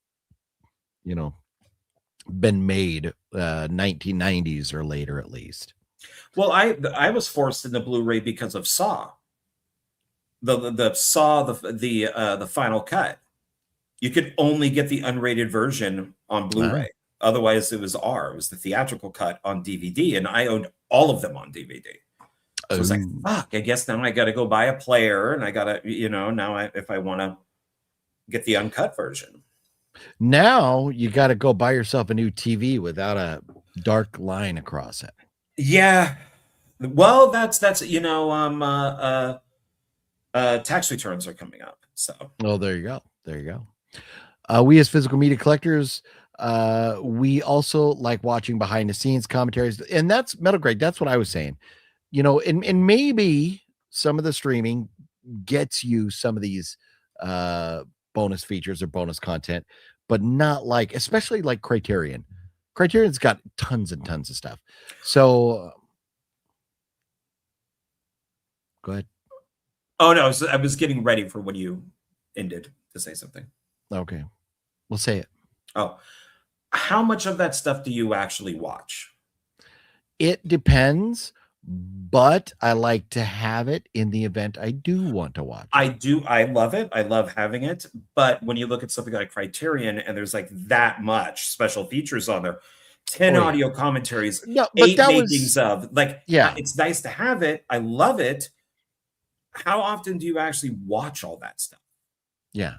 been made 1990s or later at least. Well, I was forced into Blu-ray because of Saw. The Saw, the final cut. You could only get the unrated version on Blu-ray. Otherwise, it was R. It was the theatrical cut on DVD, and I owned all of them on DVD. So I was like, fuck, I guess now I got to go buy a player, and I got to, if I want to get the uncut version. Now you got to go buy yourself a new TV without a dark line across it. Yeah. Well, that's tax returns are coming up. So. Oh, there you go. We as physical media collectors, we also like watching behind the scenes commentaries, and that's Metal Greg. That's what I was saying. you know, and maybe some of the streaming gets you some of these bonus features or bonus content, but not like, especially like Criterion. Criterion's got tons and tons of stuff. So go ahead. Oh no, I was getting ready for when you ended to say something. Okay, we'll say it. Oh, how much of that stuff do you actually watch? It depends, but I like to have it in the event I do want to watch. I do. I love it. I love having it. But when you look at something like Criterion and there's like that much special features on there, 10 audio commentaries, no, but 8 that makings was, of, like, yeah, it's nice to have it. I love it. How often do you actually watch all that stuff? yeah.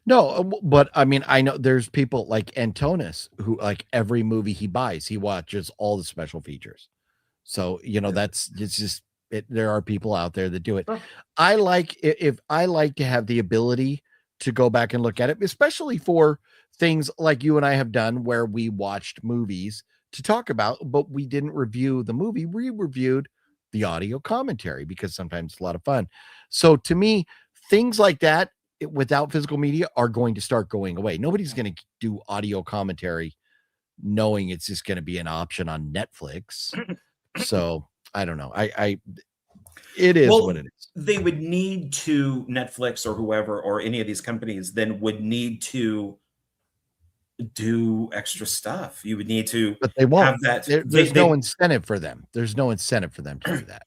No, but I mean, I know there's people like Antonis who, like, every movie he buys, he watches all the special features. So, you know, it's just there are people out there that do it. Sure. I like, if I like to have the ability to go back and look at it, especially for things like you and I have done where we watched movies to talk about, but we didn't review the movie. We reviewed the audio commentary because sometimes it's a lot of fun. So to me, things like that without physical media are going to start going away. Nobody's going to do audio commentary knowing it's just going to be an option on Netflix. So I don't know. It is what it is. They would need to, Netflix or whoever, or any of these companies then would need to do extra stuff. You would need to, but they won't have that. There's no incentive for them. There's no incentive for them to do that.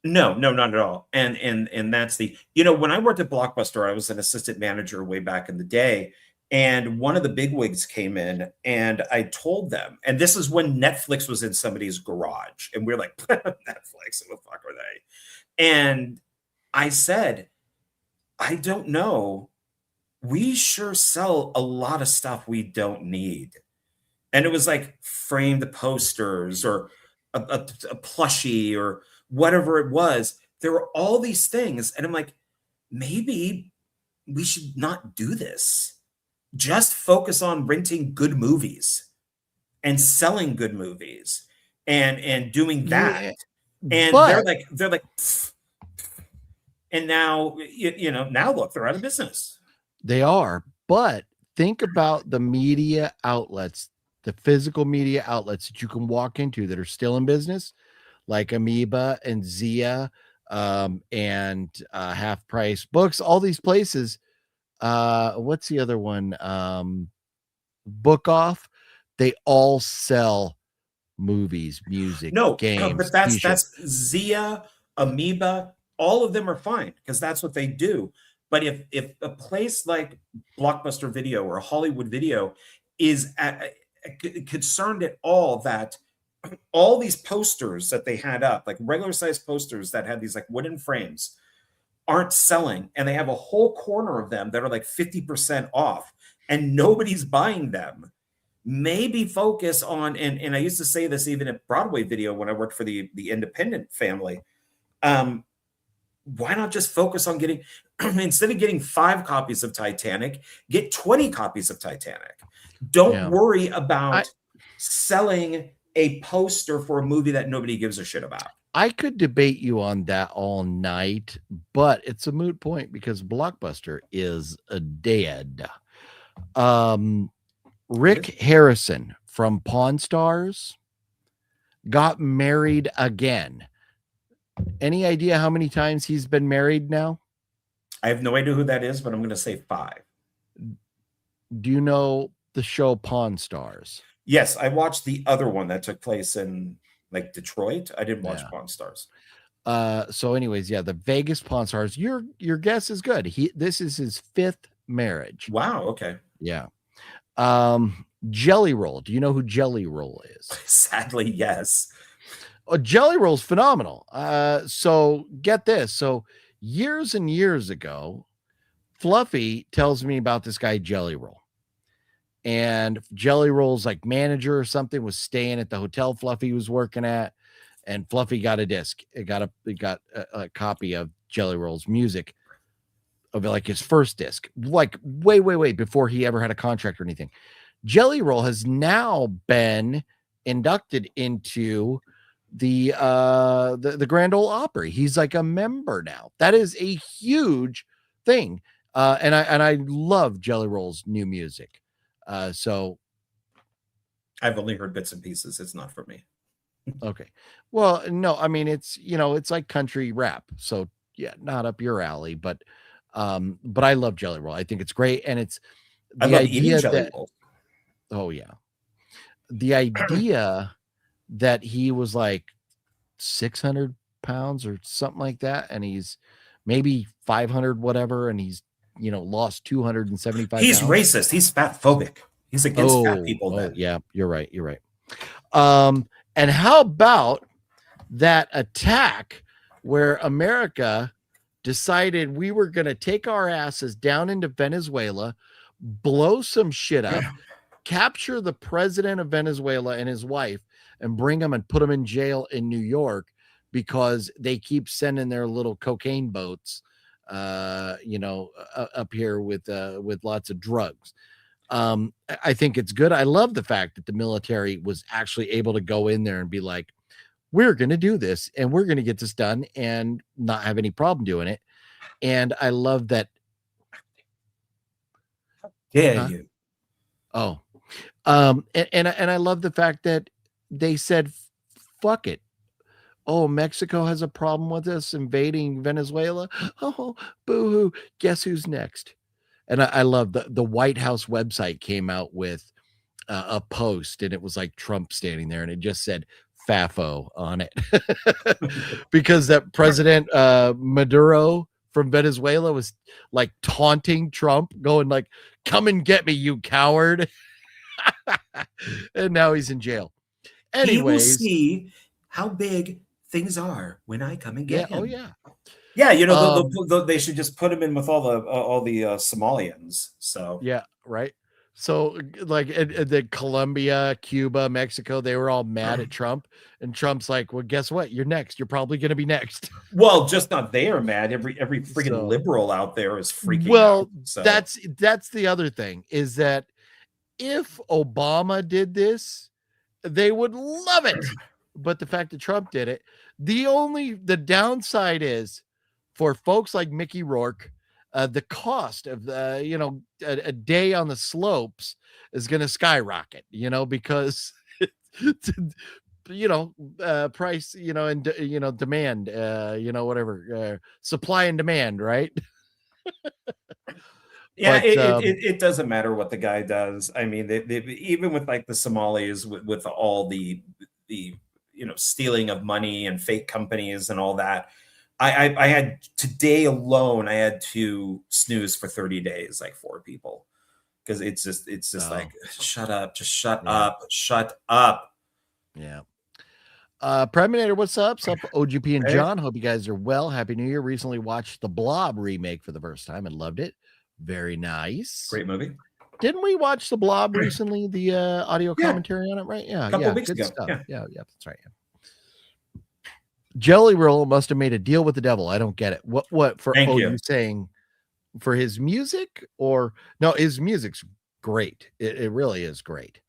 No, not at all. And that's the, when I worked at Blockbuster, I was an assistant manager way back in the day. And one of the bigwigs came in and I told them, and this is when Netflix was in somebody's garage. And we're like, Netflix, what the fuck are they? And I said, I don't know. We sure sell a lot of stuff we don't need. And it was like framed posters or a plushie or whatever it was. There were all these things. And I'm like, maybe we should not do this. Just focus on renting good movies and selling good movies and doing that. Yeah, and they're like, pfft. And now, now look, they're out of business. They are. But think about the media outlets, the physical media outlets that you can walk into that are still in business, like Amoeba and Zia, and Half Price Books, all these places. What's the other one? Book Off. They all sell movies, music, games. But that's Zia, Amoeba. All of them are fine because that's what they do. But if a place like Blockbuster Video or Hollywood Video is concerned at all that all these posters that they had up, like regular size posters that had these like wooden frames, aren't selling, and they have a whole corner of them that are like 50% off and nobody's buying them, maybe focus on, and I used to say this even at Broadway Video when I worked for the independent family, why not just focus on getting, instead of getting 5 copies of Titanic, get 20 copies of Titanic. Don't worry about selling a poster for a movie that nobody gives a shit about. I could debate you on that all night, but it's a moot point because Blockbuster is dead. Rick Harrison from Pawn Stars got married again. Any idea how many times he's been married now? I have no idea who that is, but I'm going to say 5. Do you know the show Pawn Stars? Yes, I watched the other one that took place in like Detroit. I didn't watch Pawn Stars. So anyways, the Vegas Pawn Stars. Your guess is good. This is his 5th marriage. Wow. Okay. Yeah. Jelly Roll. Do you know who Jelly Roll is? Sadly, yes. Jelly Roll's phenomenal. So get this. So years and years ago, Fluffy tells me about this guy Jelly Roll. And Jelly Roll's like manager or something was staying at the hotel Fluffy was working at, and Fluffy got a disc. It got a copy of Jelly Roll's music, of like his first disc, like way before he ever had a contract or anything. Jelly Roll has now been inducted into the Grand Ole Opry. He's like a member now. That is a huge thing. And I love Jelly Roll's new music. So I've only heard bits and pieces. It's not for me. okay. Well, no, I mean it's it's like country rap. So yeah, not up your alley, but I love Jelly Roll. I think it's great. And it's I the love eating idea jelly that rolls. oh yeah. The idea that he was like 600 pounds or something like that, and he's maybe 500 whatever, and he's lost 275 He's pounds. racist. He's fat phobic. He's against fat people. Then Yeah, you're right. And how about that attack where America decided we were going to take our asses down into Venezuela, blow some shit up, capture the president of Venezuela and his wife, and bring them and put them in jail in New York because they keep sending their little cocaine boats, up here with lots of drugs. I think it's good. I love the fact that the military was actually able to go in there and be like, we're going to do this and we're going to get this done and not have any problem doing it. And I love that. dare you? Oh, and I love the fact that they said, fuck it. Oh, Mexico has a problem with us invading Venezuela. Oh, boo-hoo. Guess who's next? And I love the White House website came out with a post, and it was like Trump standing there, and it just said FAFO on it. Because that President Maduro from Venezuela was like taunting Trump, going like, come and get me, you coward. And now he's in jail. Anyways, he will see how big things are when I come and get him. Oh yeah. Yeah, they should just put him in with all the Somalians. So yeah, right. So like the Colombia, Cuba, Mexico, they were all mad at Trump, and Trump's like, well, guess what? You're next. You're probably going to be next. Well, just not they are mad. Every freaking liberal out there is freaking out. Well, that's the other thing, is that if Obama did this, they would love it. But the fact that Trump did it, the downside is for folks like Mickey Rourke, the cost of a day on the slopes is going to skyrocket, because price, and demand, whatever, supply and demand, right? Yeah, it doesn't matter what the guy does. I mean, they even with like the Somalis, with all the stealing of money and fake companies and all that. I had today alone, I had to snooze for 30 days, like 4 people, because it's just like, shut up, just shut up. Yeah. Preminator, what's up? What's up, OGP and John? Hope you guys are well. Happy New Year. Recently watched the Blob remake for the first time and loved it. Very nice. Great movie. Didn't we watch the Blob recently? The audio commentary on it, right? Yeah, a couple weeks good ago. Stuff. Yeah, that's right. Yeah. Jelly Roll must have made a deal with the devil. I don't get it. What for? Thank you. You saying for his music, or no? His music's great. It really is great.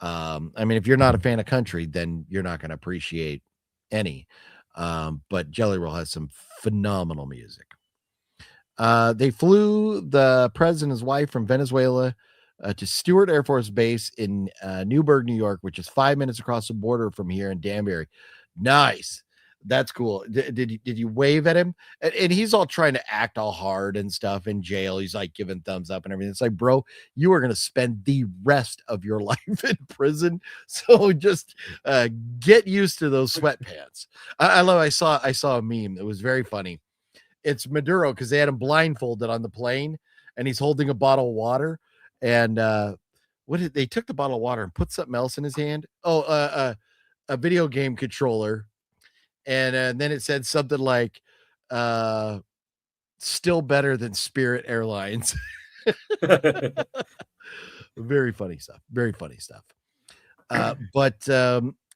I mean, if you're not a fan of country, then you're not going to appreciate any. But Jelly Roll has some phenomenal music. They flew the president and his wife from Venezuela to Stewart Air Force Base in Newburgh, New York, which is 5 minutes across the border from here in Danbury. Nice. That's cool. Did you wave at him? And he's all trying to act all hard and stuff in jail. He's like giving thumbs up and everything. It's like, bro, you are going to spend the rest of your life in prison. So just get used to those sweatpants. I saw a meme. It was very funny. It's Maduro, because they had him blindfolded on the plane, and he's holding a bottle of water. And they took the bottle of water and put something else in his hand. A video game controller. And then it said something like, still better than Spirit Airlines. Very funny stuff. Very funny stuff. But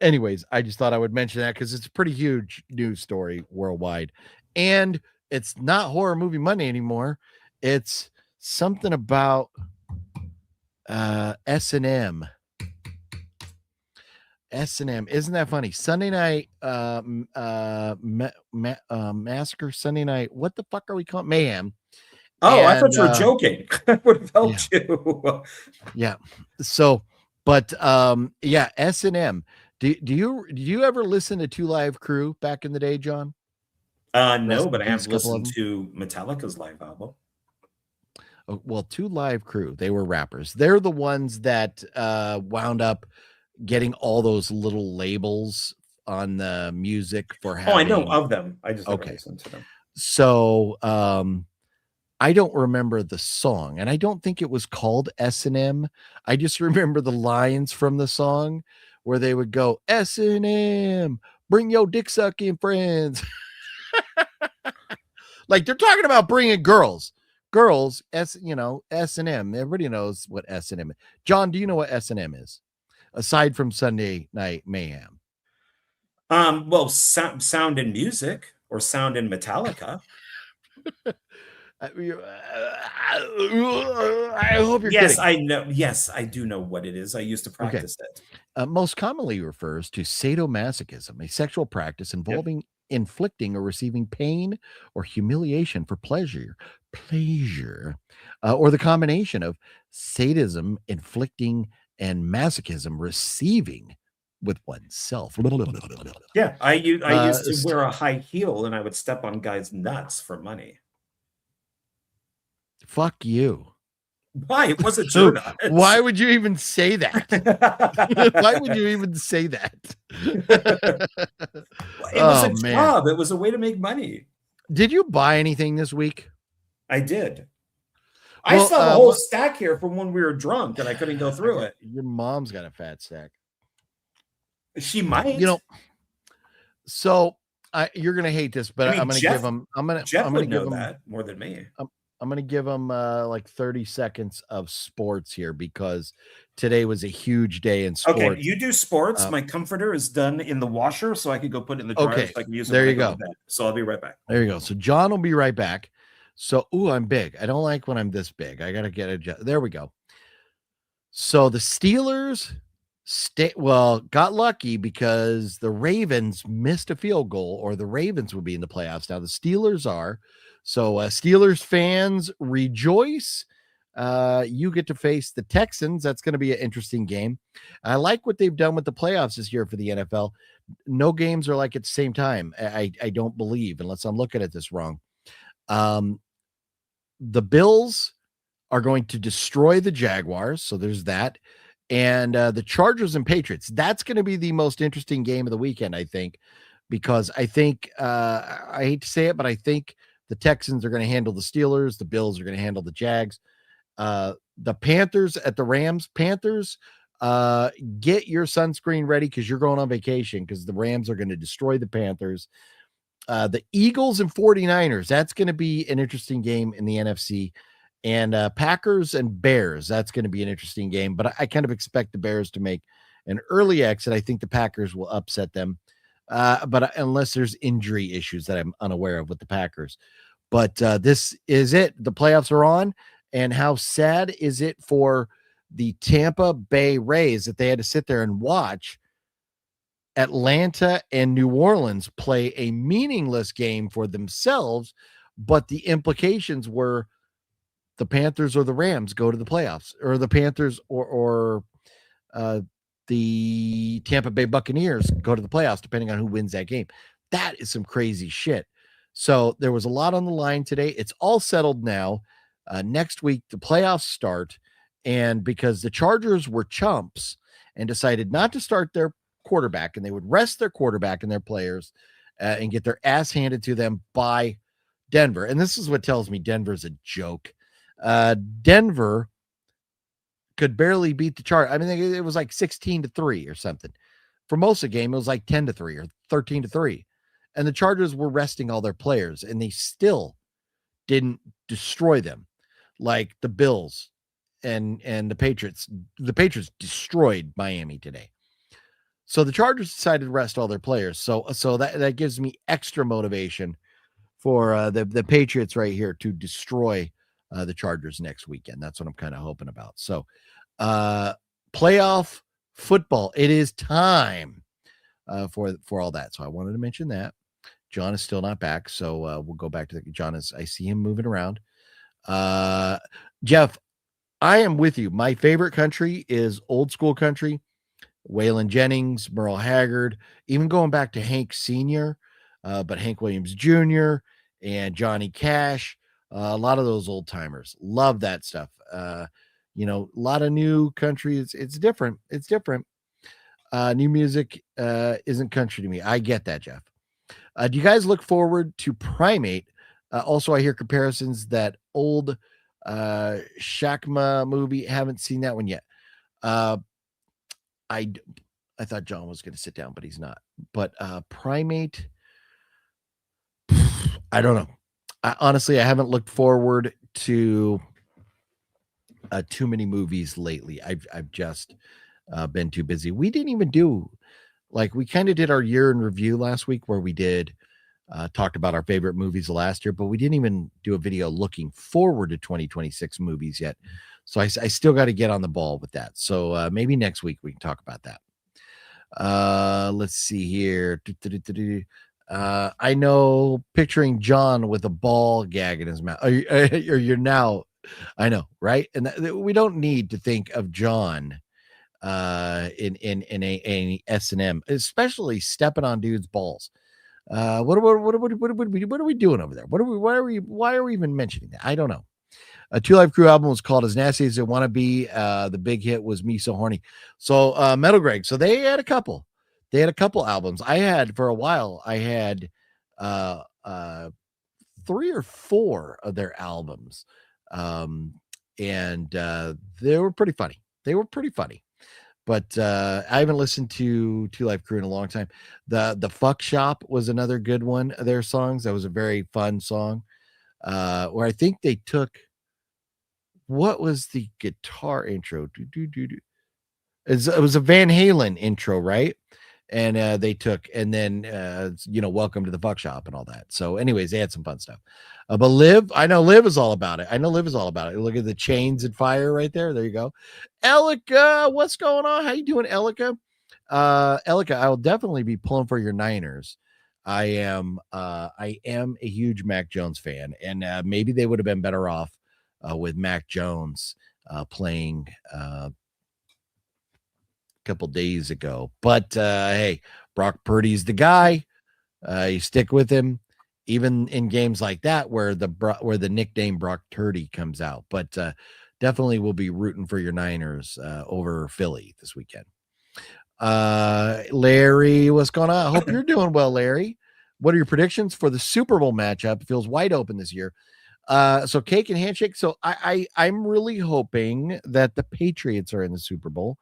anyways, I just thought I would mention that because it's a pretty huge news story worldwide. And it's not Horror Movie Monday anymore. It's something about S&M. S&M. Isn't that funny? Sunday night massacre, Sunday night. What the fuck are we calling Mayhem? Oh, I thought And you were joking. I would have helped you. Yeah. So, but yeah, S&M. Do you ever listen to Two Live Crew back in the day, John? No, but I Peace, have couple of listened them. to Metallica's live album. Oh, well, Two Live Crew, they were rappers. They're the ones that wound up getting all those little labels on the music for having. Oh, I know of them. I just never Okay. listened to them. So I don't remember the song, and I don't think it was called S&M. I just remember the lines from the song where they would go, S&M, bring your dick sucking friends. Like they're talking about bringing girls. S&M. Everybody knows what S&M is. John, do you know what S&M is? Aside from Sunday Night Mayhem. Well, sound and music or sound and Metallica. I hope you're Yes, kidding. I know. Yes, I do know what it is. I used to practice it. Most commonly refers to sadomasochism, a sexual practice involving inflicting or receiving pain or humiliation for pleasure, or the combination of sadism, inflicting, and masochism, receiving with oneself. Yeah, I used to wear a high heel and I would step on guys' nuts for money. Fuck you. Why? It wasn't your nuts. Why would you even say that? Why would you even say that? It was a job. It was a way to make money. Did you buy anything this week? I did. Well, I still have a whole stack here from when we were drunk and I couldn't go through it. Your mom's got a fat stack. She might. So you're gonna hate this, but I'm gonna give them. Jeff would know that more than me. I'm going to give them like 30 seconds of sports here because today was a huge day in sports. Okay, you do sports. My comforter is done in the washer, so I could go put it in the dryer. Okay, so I can use it there you go. So I'll be right back. There you go. So John will be right back. So, I'm big. I don't like when I'm this big. I got to get it. There we go. So the Steelers got lucky because the Ravens missed a field goal, or the Ravens would be in the playoffs. Now the Steelers are. So Steelers fans rejoice. You get to face the Texans. That's going to be an interesting game. I like what they've done with the playoffs this year for the NFL. No games are like at the same time. I don't believe, unless I'm looking at this wrong. The Bills are going to destroy the Jaguars. So there's that. And the Chargers and Patriots. That's going to be the most interesting game of the weekend, I think, because I think, I hate to say it, but I think the Texans are going to handle the Steelers. The Bills are going to handle the Jags. The Panthers at the Rams. Panthers, get your sunscreen ready because you're going on vacation because the Rams are going to destroy the Panthers. The Eagles and 49ers. That's going to be an interesting game in the NFC. And Packers and Bears. That's going to be an interesting game. But I kind of expect the Bears to make an early exit. I think the Packers will upset them. But unless there's injury issues that I'm unaware of with the Packers. But this is it. The playoffs are on. And how sad is it for the Tampa Bay Rays that they had to sit there and watch Atlanta and New Orleans play a meaningless game for themselves, but the implications were the Panthers or the Rams go to the playoffs, or the Panthers or the Tampa Bay Buccaneers go to the playoffs, depending on who wins that game. That is some crazy shit. So there was a lot on the line today. It's all settled now. Next week, the playoffs start. And because the Chargers were chumps and decided not to start their quarterback, and they would rest their quarterback and their players and get their ass handed to them by Denver. And this is what tells me Denver's a joke. Denver could barely beat the Chargers. I mean, it was like 16-3 or something. For most of the game, it was like 10-3 or 13-3. And the Chargers were resting all their players, and they still didn't destroy them like the Bills and the Patriots. The Patriots destroyed Miami today. So the Chargers decided to rest all their players. So that gives me extra motivation for the Patriots right here to destroy the Chargers next weekend. That's what I'm kind of hoping about. So playoff football. It is time for all that. So I wanted to mention that. John is still not back, so we'll go back to John. I see him moving around. Jeff, I am with you. My favorite country is old school country. Waylon Jennings, Merle Haggard, even going back to Hank Sr., but Hank Williams Jr. and Johnny Cash. A lot of those old timers. Love that stuff. A lot of new country. It's different. It's different. New music isn't country to me. I get that, Jeff. Do you guys look forward to Primate? Also, I hear comparisons that old Shakma movie. Haven't seen that one yet. I thought John was going to sit down, but he's not. But Primate, I don't know. Honestly, I haven't looked forward to too many movies lately. I've just been too busy. We didn't even do we kind of did our year in review last week where we did talked about our favorite movies last year, but we didn't even do a video looking forward to 2026 movies yet. So I still got to get on the ball with that. So maybe next week we can talk about that. Let's see here. I know picturing John with a ball gag in his mouth. You're now, I know, right? And we don't need to think of John in a S&M, especially stepping on dudes' balls. What are we doing over there? Why are we even mentioning that? I don't know. A Two Life Crew album was called As Nasty As It Wanna Be. The big hit was Me So Horny. So Metal Greg. So they had a couple. They had a couple albums. I had for a while. I had 3 or 4 of their albums, and they were pretty funny. They were pretty funny. But I haven't listened to Two Life Crew in a long time. The Fuck Shop was another good one of their songs. That was a very fun song. Where I think they took, what was the guitar intro? It was a Van Halen intro, right? And they took, and then Welcome to the Fuck Shop and all that. So, anyways, they had some fun stuff. But Liv, I know Liv is all about it. Look at the chains and fire right there. There you go. Elika, what's going on? How you doing, Elika? Elika, I will definitely be pulling for your Niners. I am a huge Mac Jones fan, and maybe they would have been better off with Mac Jones playing a couple days ago. But hey, Brock Purdy's the guy. You stick with him, even in games like that where the nickname Brock Purdy comes out. But definitely will be rooting for your Niners over Philly this weekend. Larry, what's going on? I hope you're doing well, Larry. What are your predictions for the Super Bowl matchup? It feels wide open this year. So cake and handshake. So I'm really hoping that the Patriots are in the Super Bowl.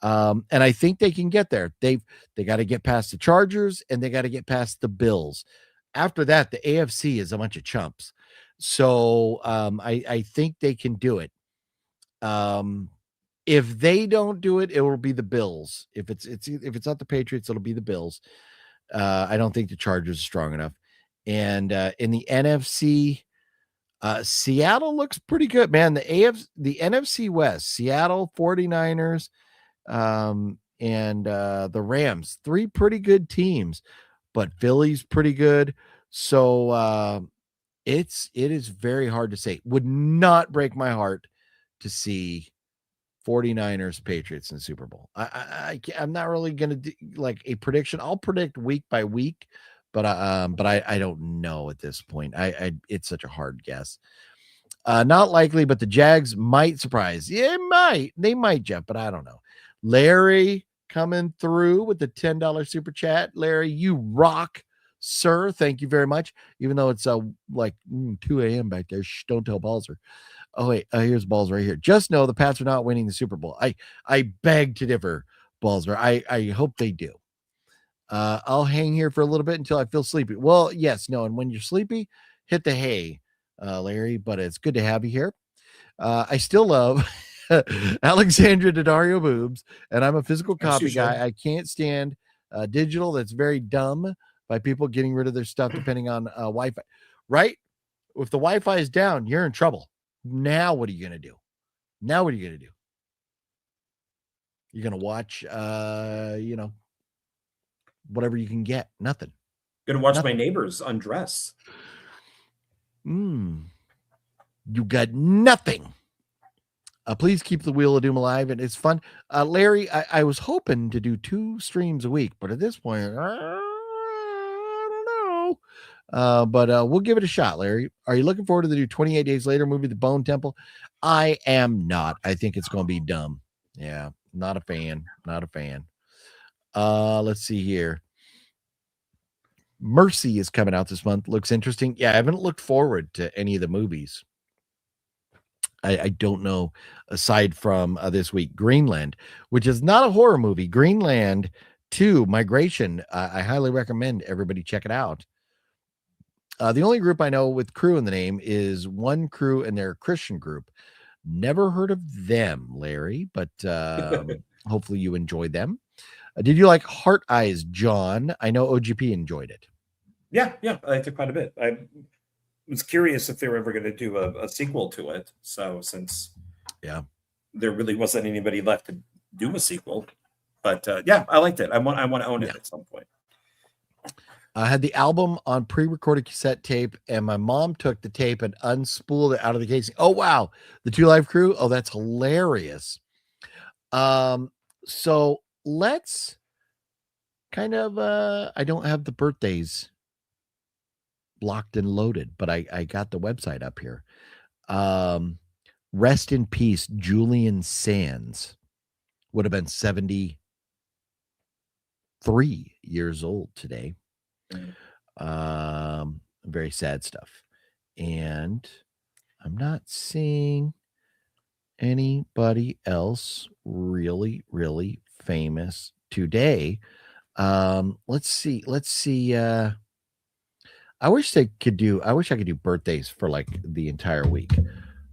And I think they can get there. They got to get past the Chargers and they got to get past the Bills. After that, the AFC is a bunch of chumps. So I think they can do it. If they don't do it, it will be the Bills. If it's not the Patriots, it'll be the Bills. I don't think the Chargers are strong enough. And in the NFC, Seattle looks pretty good, man. The NFC West, Seattle 49ers, and the Rams, 3 pretty good teams, but Philly's pretty good. So it is very hard to say. Would not break my heart to see 49ers Patriots in the Super Bowl. I'm not really going to do like a prediction. I'll predict week by week, but I don't know at this point. It's such a hard guess. Not likely, but the Jags might surprise. Yeah, they might, Jeff, but I don't know. Larry coming through with the $10 super chat. Larry, you rock, sir. Thank you very much. Even though it's 2 a.m. back there. Shh, don't tell Balzer. Oh, wait, here's Balls right here. Just know the Pats are not winning the Super Bowl. I beg to differ, Balzer. I hope they do. I'll hang here for a little bit until I feel sleepy. Well, yes, no, and when you're sleepy, hit the hay, Larry, but it's good to have you here. I still love Alexandra Daddario boobs, and I'm a physical copy guy. I can't stand digital. That's very dumb by people getting rid of their stuff depending on Wi-Fi. Right? If the Wi-Fi is down, you're in trouble. Now what are you going to do? You're gonna watch, whatever you can get. Nothing. Gonna watch my neighbors undress. You got nothing. Please keep the Wheel of Doom alive, and it's fun. Larry, I was hoping to do 2 streams a week, but at this point, I don't know. But we'll give it a shot, Larry. Are you looking forward to the new 28 Days Later movie, The Bone Temple? I am not. I think it's going to be dumb. Yeah, not a fan. Not a fan. Let's see here. Mercy is coming out this month. Looks interesting. Yeah, I haven't looked forward to any of the movies. I don't know, aside from this week, Greenland, which is not a horror movie. Greenland 2 Migration. I highly recommend everybody check it out. The only group I know with crew in the name is One Crew, and they're a Christian group. Never heard of them, Larry, but hopefully you enjoyed them. Did you like Heart Eyes, John? I know OGP enjoyed it. Yeah, I liked it quite a bit. I was curious if they were ever going to do a sequel to it. So since there really wasn't anybody left to do a sequel, but I liked it. I want to own it at some point. I had the album on pre-recorded cassette tape, and my mom took the tape and unspooled it out of the casing. Oh wow, the Two Live Crew. Oh, that's hilarious. So let's kind of I don't have the birthdays locked and loaded, but I got the website up here. Rest in peace, Julian Sands would have been 73 years old today. Very sad stuff. And I'm not seeing anybody else really, really famous today. Let's see. I wish I could do birthdays for like the entire week.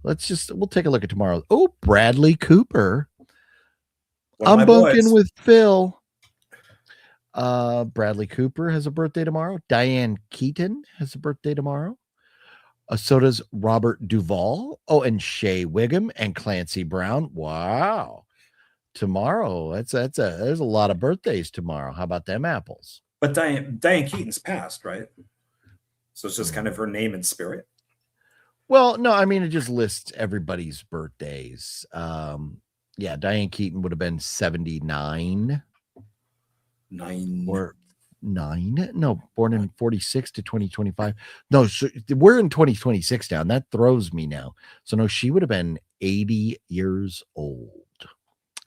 We'll take a look at tomorrow. Oh, Bradley Cooper. I'm bunking with Phil. Bradley Cooper has a birthday tomorrow. Diane Keaton has a birthday tomorrow. So does Robert Duvall. Oh, and Shea Wiggum and Clancy Brown. Wow. Tomorrow. There's a lot of birthdays tomorrow. How about them apples? But Diane Keaton's passed, right? So it's just kind of her name and spirit. Well, no, I mean, it just lists everybody's birthdays. Diane Keaton would have been 79. 9 or 9? No, born in 46 to 2025. No, we're in 2026 now, and that throws me now. So no, she would have been 80 years old.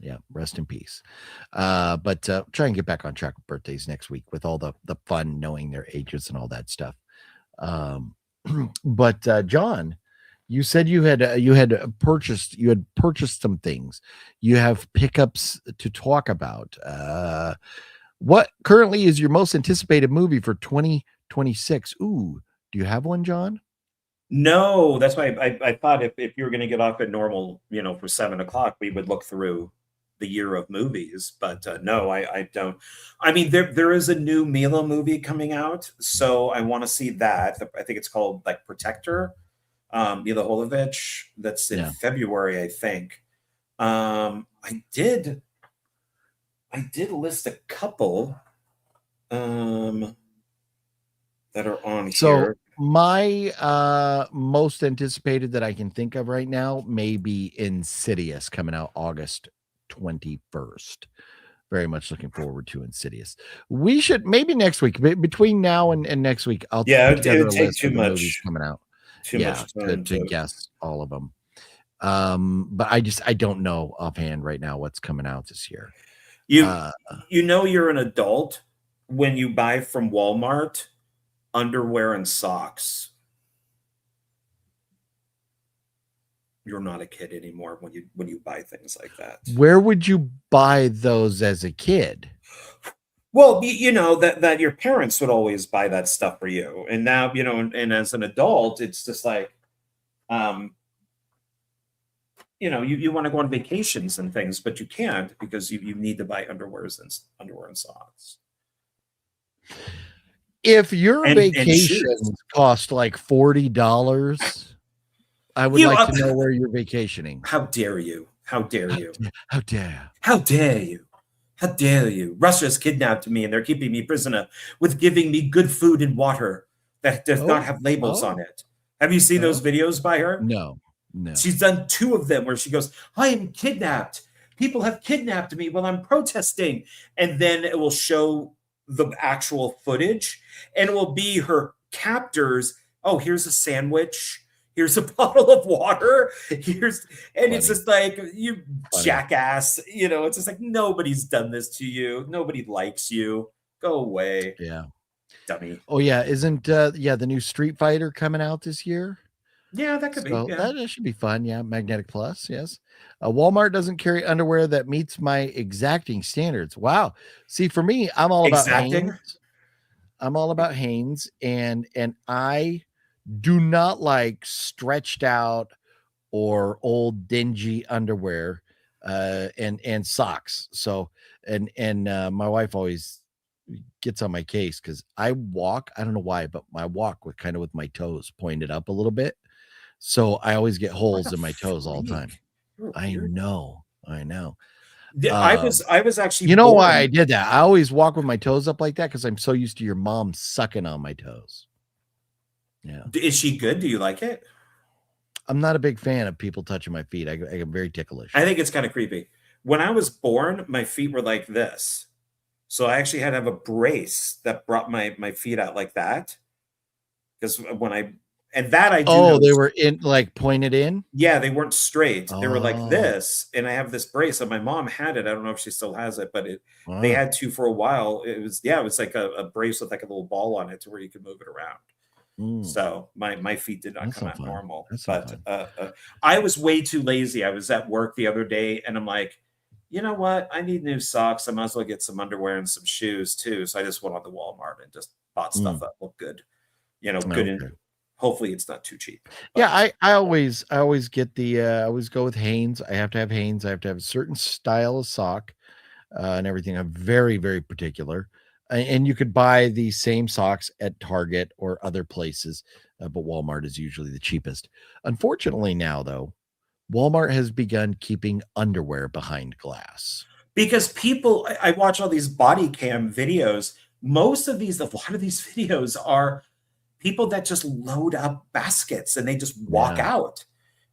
Yeah, rest in peace. But try and get back on track with birthdays next week with all the fun knowing their ages and all that stuff. But John, you said you had purchased some things. You have pickups to talk about. What currently is your most anticipated movie for 2026? Ooh, do you have one, John? No, that's why I thought if you were going to get off at normal, for 7:00, we would look through the year of movies. But no, I don't. I mean, there is a new Mila movie coming out, so I want to see that. I think it's called like Protector. Mila Jovovich. That's in February, I think. I did list a couple that are on here. My most anticipated that I can think of right now may be Insidious, coming out August 21st. Very much looking forward to Insidious. We should maybe next week, between now and next week, I'll put together a list of the movies coming out. Too much time to guess all of them. But I don't know offhand right now what's coming out this year. You're an adult when you buy from Walmart underwear and socks. You're not a kid anymore when you buy things like that. Where would you buy those as a kid? Well, that your parents would always buy that stuff for you, and now and as an adult, it's just like, you want to go on vacations and things, but you can't because you need to buy underwear and socks. If your vacations cost like $40, I would like to know where you're vacationing. How dare you? How dare you? How dare? How dare you? How dare you? Russia's kidnapped me and they're keeping me prisoner with giving me good food and water that does not have labels on it. Have you seen those videos by her? No. She's done 2 of them where she goes, I am kidnapped. People have kidnapped me while I'm protesting. And then it will show the actual footage and it will be her captors. Oh, here's a sandwich. Here's a bottle of water. It's just like, you jackass. It's just like, nobody's done this to you. Nobody likes you. Go away. Yeah. Dummy. Oh, yeah. Isn't, the new Street Fighter coming out this year? Yeah, that could be. Yeah. That should be fun. Yeah. Magnetic Plus. Yes. Walmart doesn't carry underwear that meets my exacting standards. Wow. See, for me, I'm all about Hanes. I'm all about Hanes, and I do not like stretched out or old dingy underwear and socks. So my wife always gets on my case because I walk, I don't know why, but I walk with my toes pointed up a little bit. So I always get holes in my toes all the time. I know. I was actually, you know why I did that? I always walk with my toes up like that because I'm so used to your mom sucking on my toes. Yeah. Is she good? Do you like it? I'm not a big fan of people touching my feet. I get very ticklish. I think it's kind of creepy. When I was born, my feet were like this. So I actually had to have a brace that brought my feet out like that. Because they were in pointed in. Yeah, they weren't straight. They were like this, and I have this brace. And my mom had it. I don't know if she still has it, but they had to for a while. It was like a brace with like a little ball on it to where you could move it around. So my feet did not come out normal. But I was way too lazy. I was at work the other day, and I'm like, you know what? I need new socks. I might as well get some underwear and some shoes too. So I just went on the Walmart and just bought stuff that looked good. Good. And hopefully it's not too cheap. But. Yeah, I always get I always go with Hanes. I have to have Hanes. I have to have a certain style of sock and everything. I'm very, very particular. And you could buy the same socks at Target or other places, but Walmart is usually the cheapest. Unfortunately, now though, Walmart has begun keeping underwear behind glass because people. I watch all these body cam videos. A lot of these videos are people that just load up baskets and they just walk out.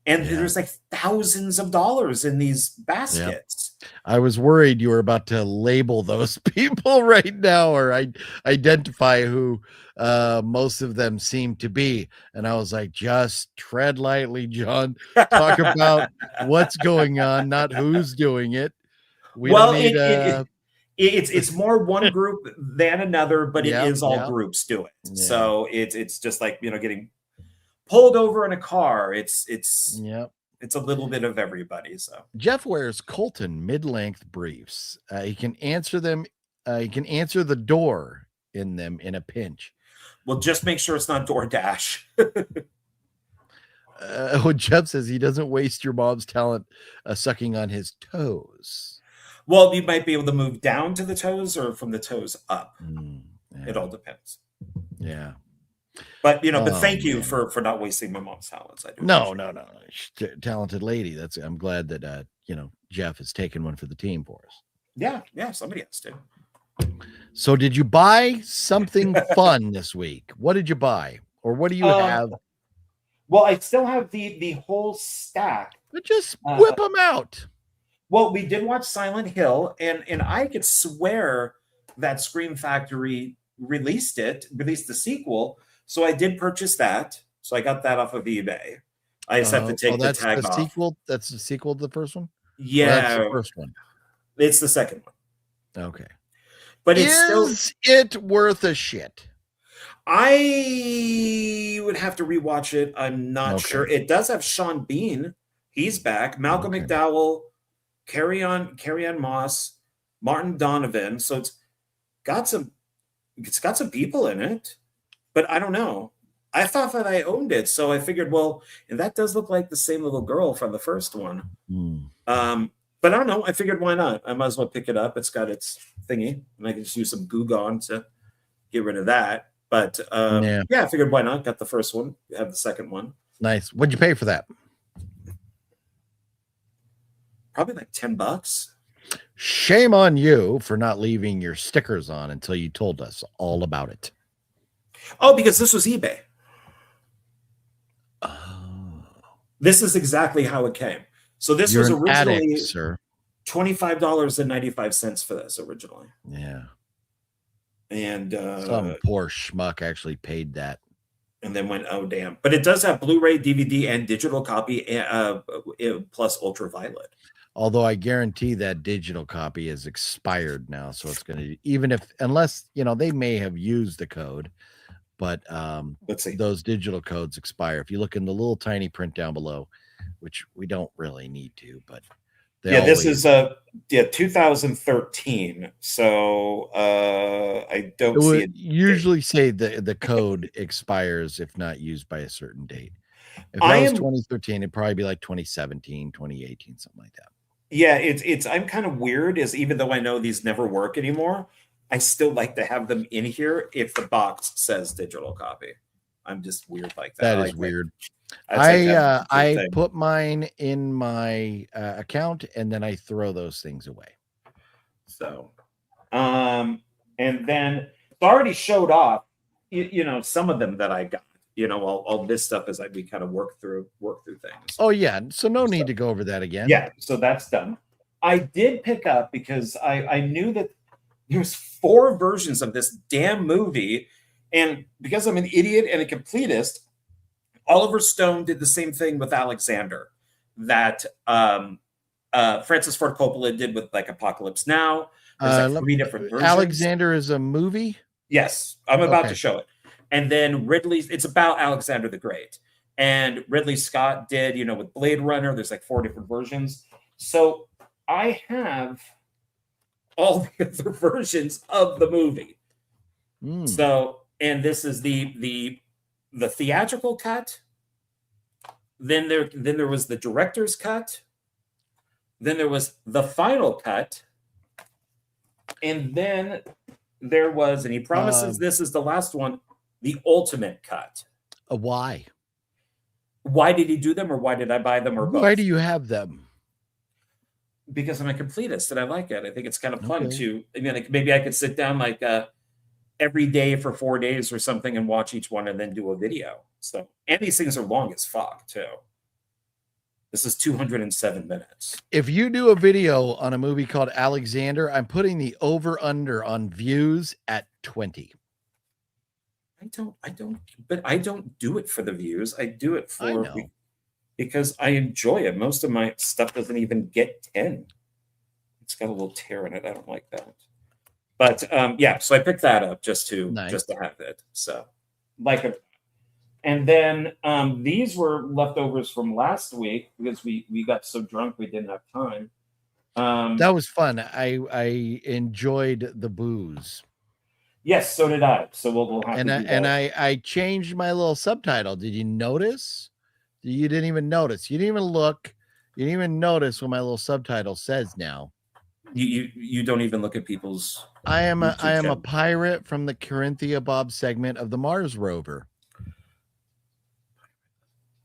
And there's like thousands of dollars in these baskets. Yep. I was worried you were about to label those people right now or identify who most of them seem to be. And I was like, just tread lightly, John. Talk about what's going on, not who's doing it. It's more one group than another, but it is all groups do it. Yeah. So it's just like, getting pulled over in a car. It's a little bit of everybody. So Jeff wears Colton mid-length briefs. He can answer them. He can answer the door in them in a pinch. Well, just make sure it's not DoorDash. Jeff says he doesn't waste your mom's talent sucking on his toes. Well, you might be able to move down to the toes or from the toes up. It all depends. Yeah. But but thank you for not wasting my mom's talents. I do. No. She's a talented lady. I'm glad that Jeff has taken one for the team for us. Yeah, somebody has to. So did you buy something fun this week? What did you buy? Or what do you have? Well, I still have the whole stack. But just whip them out. Well, we did watch Silent Hill, and I could swear that Scream Factory released the sequel. So I did purchase that. So I got that off of eBay. I just have to take the tag off. Sequel? That's the sequel to the first one? Yeah. That's the first one. It's the second one. Okay. But is it worth a shit? I would have to rewatch it. I'm not sure. It does have Sean Bean. He's back. Malcolm McDowell, Carrie Ann Moss, Martin Donovan. So it's got some people in it, but I don't know. I thought that I owned it, so I figured, well, and that does look like the same little girl from the first one. But I don't know. I figured, why not? I might as well pick it up. It's got its thingy, and I can just use some Goo Gone to get rid of that. But I figured, why not? Got the first one, have the second one. Nice. What'd you pay for that? probably like $10. Shame on you for not leaving your stickers on until you told us all about it. Oh, because this was eBay. Oh, this is exactly how it came. So this was originally sir. $25.95 for this originally. Yeah. And some poor schmuck actually paid that. And then went, oh damn. But it does have Blu-ray, DVD, and digital copy, plus ultraviolet. Although I guarantee that digital copy is expired now, so it's going to, even if, unless, you know, they may have used the code, but let's see, those digital codes expire. If you look in the little tiny print down below, which we don't really need to, but this is 2013. So I don't see it. Usually say the code expires if not used by a certain date. If that was 2013, it'd probably be like 2017, 2018, something like that. Yeah, it's I'm kind of weird, is even though I know these never work anymore, I still like to have them in here if the box says digital copy. I'm just weird like that. That is weird. I put mine in my account and then I throw those things away. So, and then it already showed off, you know, some of them that I got. You know, all this stuff as we kind of work through things. Oh yeah, so no need to go over that again. Yeah, so that's done. I did pick up because I knew that there's 4 versions of this damn movie, and because I'm an idiot and a completist, Oliver Stone did the same thing with Alexander that Francis Ford Coppola did with like Apocalypse Now. There's like 3 different versions. Alexander is a movie? Yes, I'm about to show it. And then it's about Alexander the Great. And Ridley Scott did, you know, with Blade Runner, there's like 4 different versions. So I have all the other versions of the movie. So, and this is the theatrical cut. Then there was the director's cut. Then there was the final cut. And then there was, and he promises this is the last one, the ultimate cut. Why? Why did he do them, or why did I buy them, or both? Why do you have them? Because I'm a completist and I like it. I think it's kind of fun to, I mean, maybe I could sit down like every day for 4 days or something and watch each one and then do a video. So, and these things are long as fuck too. This is 207 minutes. If you do a video on a movie called Alexander, I'm putting the over-under on views at 20. But I don't do it for the views. I do it because I enjoy it. Most of my stuff doesn't even get 10. It's got a little tear in it. I don't like that. But yeah, so I picked that up just to have it. So like it. And then these were leftovers from last week because we got so drunk we didn't have time. That was fun. I enjoyed the booze. Yes, so did I. So we'll have to do that. And I changed my little subtitle. Did you notice? You didn't even notice. You didn't even look. You didn't even notice what my little subtitle says now. You don't even look at people's. I am a pirate from the Corinthia Bob segment of the Mars rover.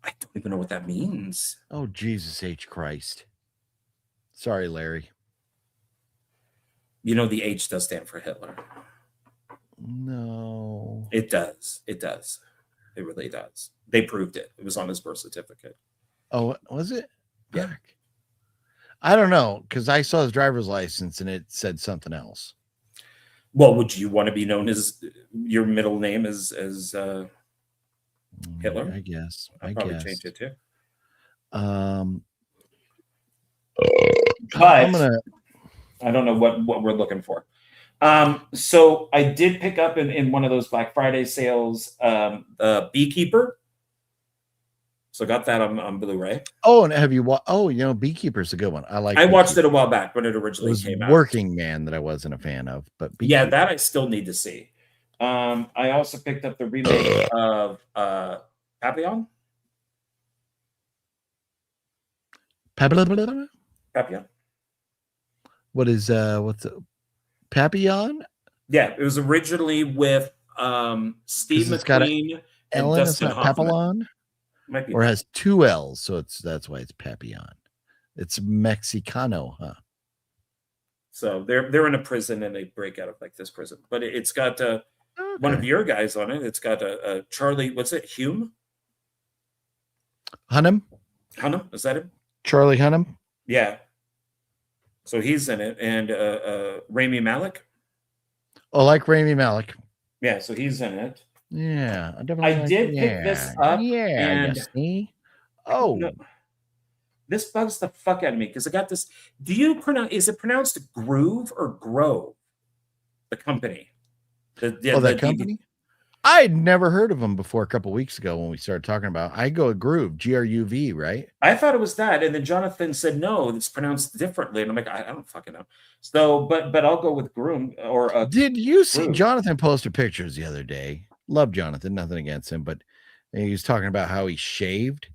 I don't even know what that means. Oh, Jesus H. Christ. Sorry, Larry. You know, the H does stand for Hitler. No. It does. It does. It really does. They proved it. It was on his birth certificate. Oh, was it? Yeah. I don't know, because I saw his driver's license and it said something else. Well, would you want to be known as your middle name as Hitler? I guess. I'd probably change it too. But I don't know what we're looking for. So I did pick up in one of those Black Friday sales, Beekeeper. So got that on Blu-ray. Oh, and have you watched? Oh, you know, Beekeeper's a good one. I watched it a while back when it originally came out. Working Man that I wasn't a fan of, but yeah, that I still need to see. I also picked up the remake of Papillon. Papillon. What's it? Papillon? Yeah, it was originally with Steve McQueen and Dustin Hoffman. Papillon? Might be or has 2 L's, so that's why it's Papillon. It's Mexicano, huh? So they're in a prison and they break out of like this prison, but it's got one of your guys on it. It's got a Charlie. What's it? Hume? Hunnam? Is that him? Charlie Hunnam? Yeah. So he's in it, and Rami Malek. Oh, like Rami Malek. Yeah, so he's in it. Yeah, I did pick this up. Yeah, and you see? Oh, no, this bugs the fuck out of me because I got this. Do you pronounce? Is it pronounced Groove or Grove? The company. That company. I'd never heard of them before a couple weeks ago when we started talking about. I go Groove, Gruv, right? I thought it was that, and then Jonathan said no, it's pronounced differently, and I'm like, I don't fucking know. So, but I'll go with Groom or. Did you see Jonathan posted pictures the other day? Love Jonathan, nothing against him, but he was talking about how he shaved.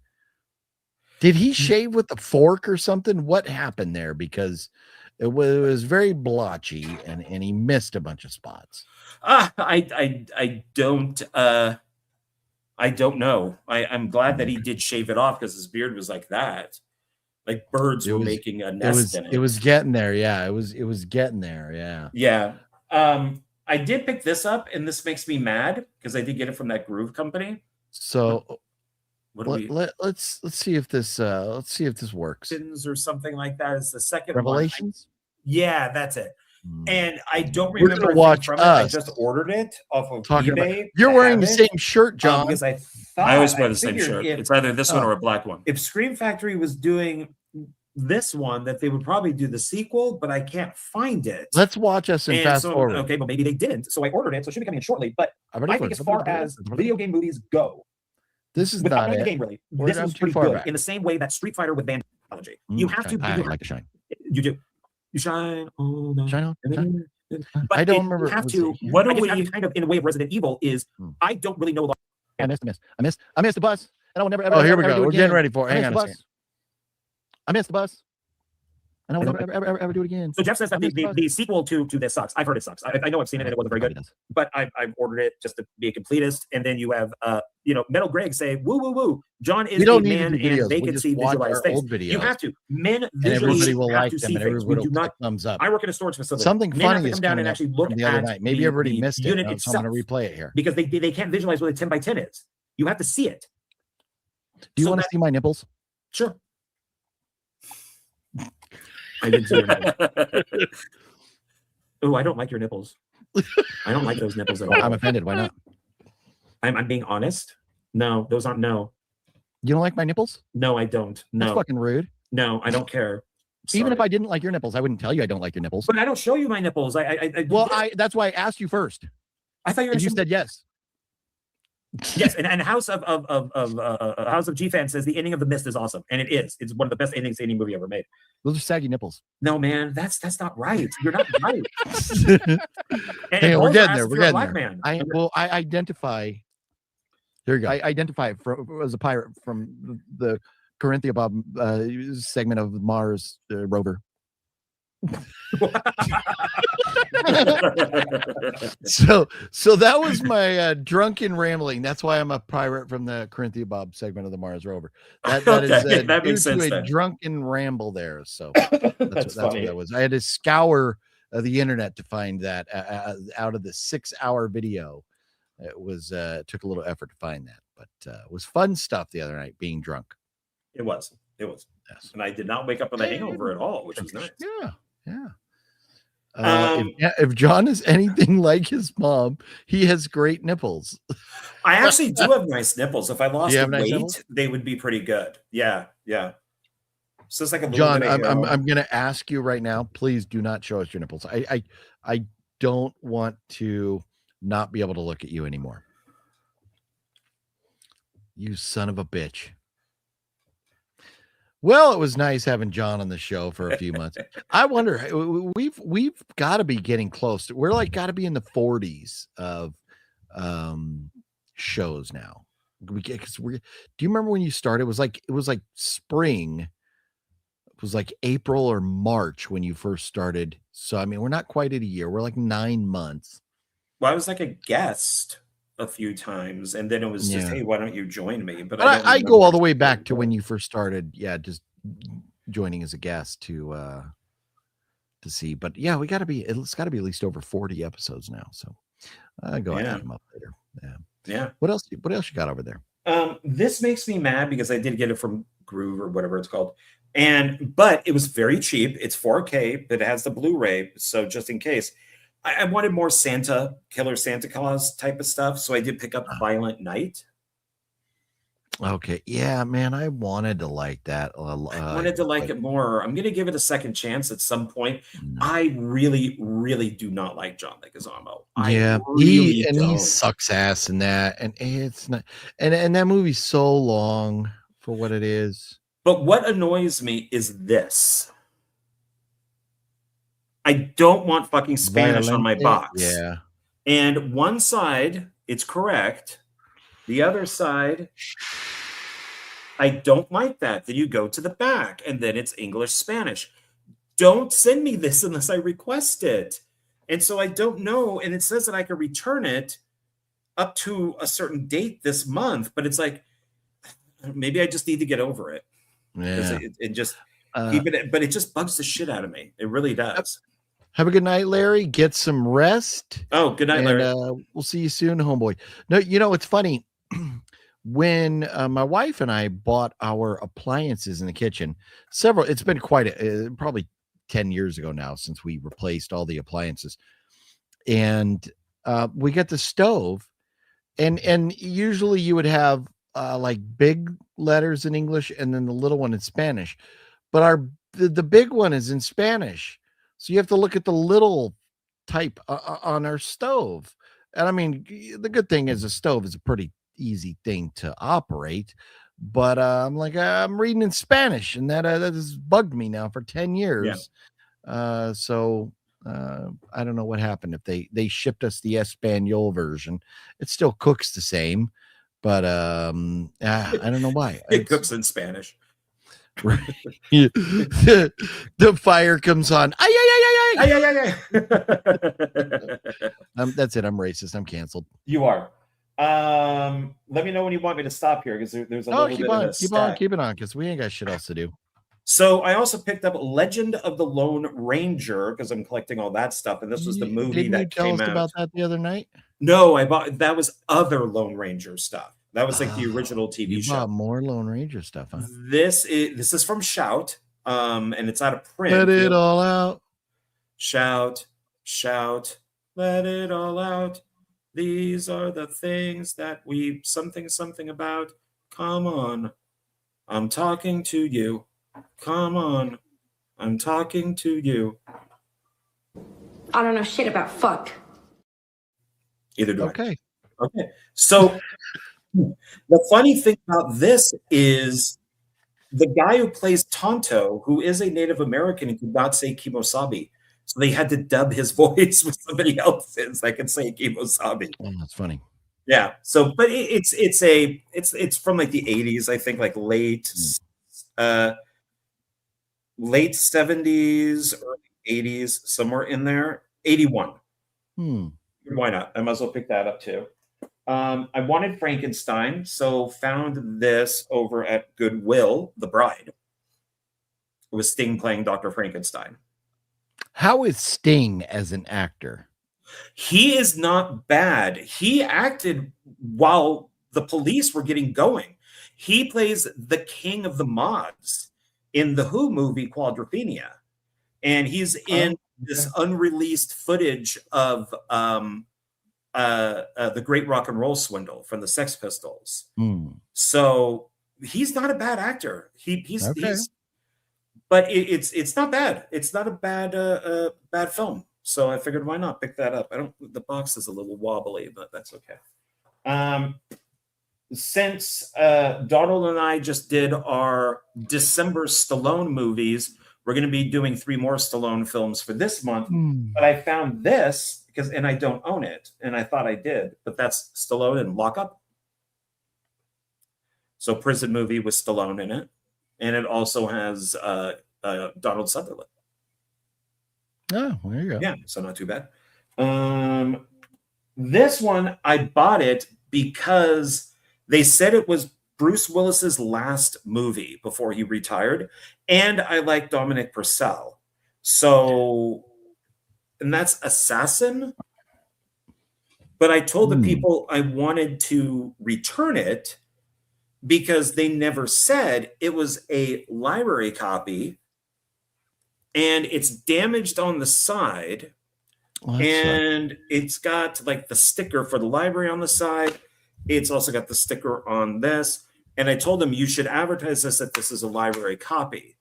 Did he shave with a fork or something? What happened there? Because it was very blotchy, and he missed a bunch of spots. I don't know. I'm glad that he did shave it off because his beard was like that. Like birds were making a nest in it. It was getting there, yeah. It was getting there, yeah. Yeah. I did pick this up, and this makes me mad because I did get it from that Groove company. So let's see if this works. Or something like that is the second Revelations. Yeah, that's it. And I don't remember to watch from us. I just ordered it off of Talking eBay. About, you're wearing the same shirt, John. Because I always wear the same shirt. It's either this one or a black one. If Scream Factory was doing this one, that they would probably do the sequel, but I can't find it. Let's watch us and fast forward. Okay, but maybe they didn't. So I ordered it, so it should be coming in shortly. But I think as far as video game movies go, this is not the game really. This is pretty good in the same way that Street Fighter with Vandalogy. You have to. I like to shine. You do. You shine on. Shine on. But I don't remember. You have to. What do we kind of in a way of Resident Evil is? I don't really know. I missed the bus, and I will never. Here we go. We're getting ready for it. Hang on a second. I missed the bus. And I will never ever do it again. So Jeff says that the sequel to this sucks. I've heard it sucks. I know I've seen it and it wasn't very good. But I've ordered it just to be a completist. And then you have Metal Greg say, woo woo woo. John is a man and they can see visualize things. You have to. Men visually everybody will have like to them see and things. We do not thumbs up. I work in a storage facility. Something funny is come down and actually look the other night. Maybe everybody missed it. Itself, so I'm going to replay it here. Because they can't visualize what a 10 by 10 is. You have to see it. Do you want to see my nipples? Sure. I didn't see your nipples. Oh, I don't like your nipples. I don't like those nipples at all. I'm offended. Why not? I'm being honest. No, those aren't. No. You don't like my nipples? No, I don't. No. That's fucking rude. No, I don't care. Sorry. Even if I didn't like your nipples, I wouldn't tell you I don't like your nipples. But I don't show you my nipples. That's why I asked you first. I thought you said yes. Yes, and House of G Fan says the ending of The Mist is awesome, and it is. It's one of the best endings to any movie ever made. Those are saggy nipples. No, man, that's not right. You're not right. Hey, we're getting there. We're getting there. Man. I identify. There you go. I identify as a pirate from the Corinthia Bob segment of Mars rover. so that was my drunken rambling. That's why I'm a pirate from the Corinthia Bob segment of the Mars rover. That makes sense. A drunken ramble there. So that's what that was. I had to scour the internet to find that out of the 6-hour video. It was took a little effort to find that, but it was fun stuff the other night being drunk. It was. Yes. And I did not wake up with a hangover at all, which was nice. Yeah. If John is anything like his mom, he has great nipples. I actually do have nice nipples. If I lost weight, they would be pretty good. Yeah. So it's like a John. I'm going to ask you right now. Please do not show us your nipples. I don't want to not be able to look at you anymore. You son of a bitch. Well, it was nice having John on the show for a few months. I wonder, we've got to be getting close. We're like got to be in the 40s of shows now. Do you remember when you started? It was like spring. It was like April or March when you first started. So I mean, we're not quite at a year. We're like 9 months. Well, I was like a guest a few times, and then it was just, hey, why don't you join me? But I go all the way back to when you first started. Yeah, just joining as a guest to see. But yeah, it's got to be at least over 40 episodes now. So go add them up later. Yeah. What else you got over there? This makes me mad because I did get it from Groove or whatever it's called. But it was very cheap. It's 4K, but it has the Blu-ray. So just in case, I wanted more Killer Santa Claus type of stuff. So I did pick up Violent Night. Okay. Yeah, man, I wanted to like that. I wanted to like it more. I'm going to give it a second chance at some point. I really, really do not like John Leguizamo. Yeah, he sucks ass in that, and it's not, and that movie's so long for what it is. But what annoys me is this. I don't want fucking Spanish on my box. Yeah. And one side, it's correct. The other side, I don't like that. Then you go to the back and then it's English, Spanish. Don't send me this unless I request it. And so I don't know. And it says that I can return it up to a certain date this month, but it's like, maybe I just need to get over it. Yeah. It just keep it, but it just bugs the shit out of me. It really does. Have a good night, Larry. Get some rest. Oh, good night, Larry. We'll see you soon, homeboy. No, it's funny. When my wife and I bought our appliances in the kitchen, it's been probably 10 years ago now since we replaced all the appliances. And we got the stove, and usually you would have like big letters in English and then the little one in Spanish. But the big one is in Spanish. So you have to look at the little type on our stove. And I mean, the good thing is a stove is a pretty easy thing to operate. But I'm reading in Spanish, and that has bugged me now for 10 years. Yeah. So I don't know what happened. If they shipped us the Espanol version, it still cooks the same. But I don't know why. It cooks in Spanish. Right. The fire comes on. Ay, ay, ay, ay, ay. Ay, ay, ay. That's it. I'm racist. I'm canceled. You are. Let me know when you want me to stop here, because there's a little bit of a stack. Keep it on, because we ain't got shit else to do. So I also picked up Legend of the Lone Ranger, because I'm collecting all that stuff, and this was the movie that came out. Didn't you tell us about that the other night? No, that was other Lone Ranger stuff. That was like the original TV show. Bought more Lone Ranger stuff, huh? This is from Shout, and it's out of print. Let it all out. Shout, shout, let it all out. These are the things that we something about. Come on, I'm talking to you. Come on, I'm talking to you. I don't know shit about fuck. Either do I. Okay. So the funny thing about this is the guy who plays Tonto, who is a Native American and could not say Kimosabi. So they had to dub his voice with somebody else's that could say Kimosabi. Oh, that's funny. Yeah. So, but it's from like the 80s, I think, like late 70s, early 80s, somewhere in there. 81. Why not? I might as well pick that up too. I wanted Frankenstein, so found this over at Goodwill, The Bride. It was Sting playing Dr. Frankenstein. How is Sting as an actor? He is not bad. He acted while the police were getting going. He plays the king of the mods in the Who movie Quadrophenia. And he's in this unreleased footage of the Great Rock and Roll Swindle from the Sex Pistols. So he's not a bad actor. He's but it's not bad. It's not a bad film. So I figured, why not pick that up? The box is a little wobbly, but that's okay. Since Donald and I just did our December Stallone movies, we're going to be doing 3 more Stallone films for this month. But I found this and I don't own it, and I thought I did, but that's Stallone in Lockup. So prison movie with Stallone in it, and it also has Donald Sutherland. Oh, there you go. Yeah, so not too bad. This one, I bought it because they said it was Bruce Willis's last movie before he retired, and I like Dominic Purcell. So, and that's Assassin. But I told the people I wanted to return it because they never said it was a library copy and it's damaged on the side. And it's got like the sticker for the library on the side. It's also got the sticker on this. And I told them you should advertise this that this is a library copy.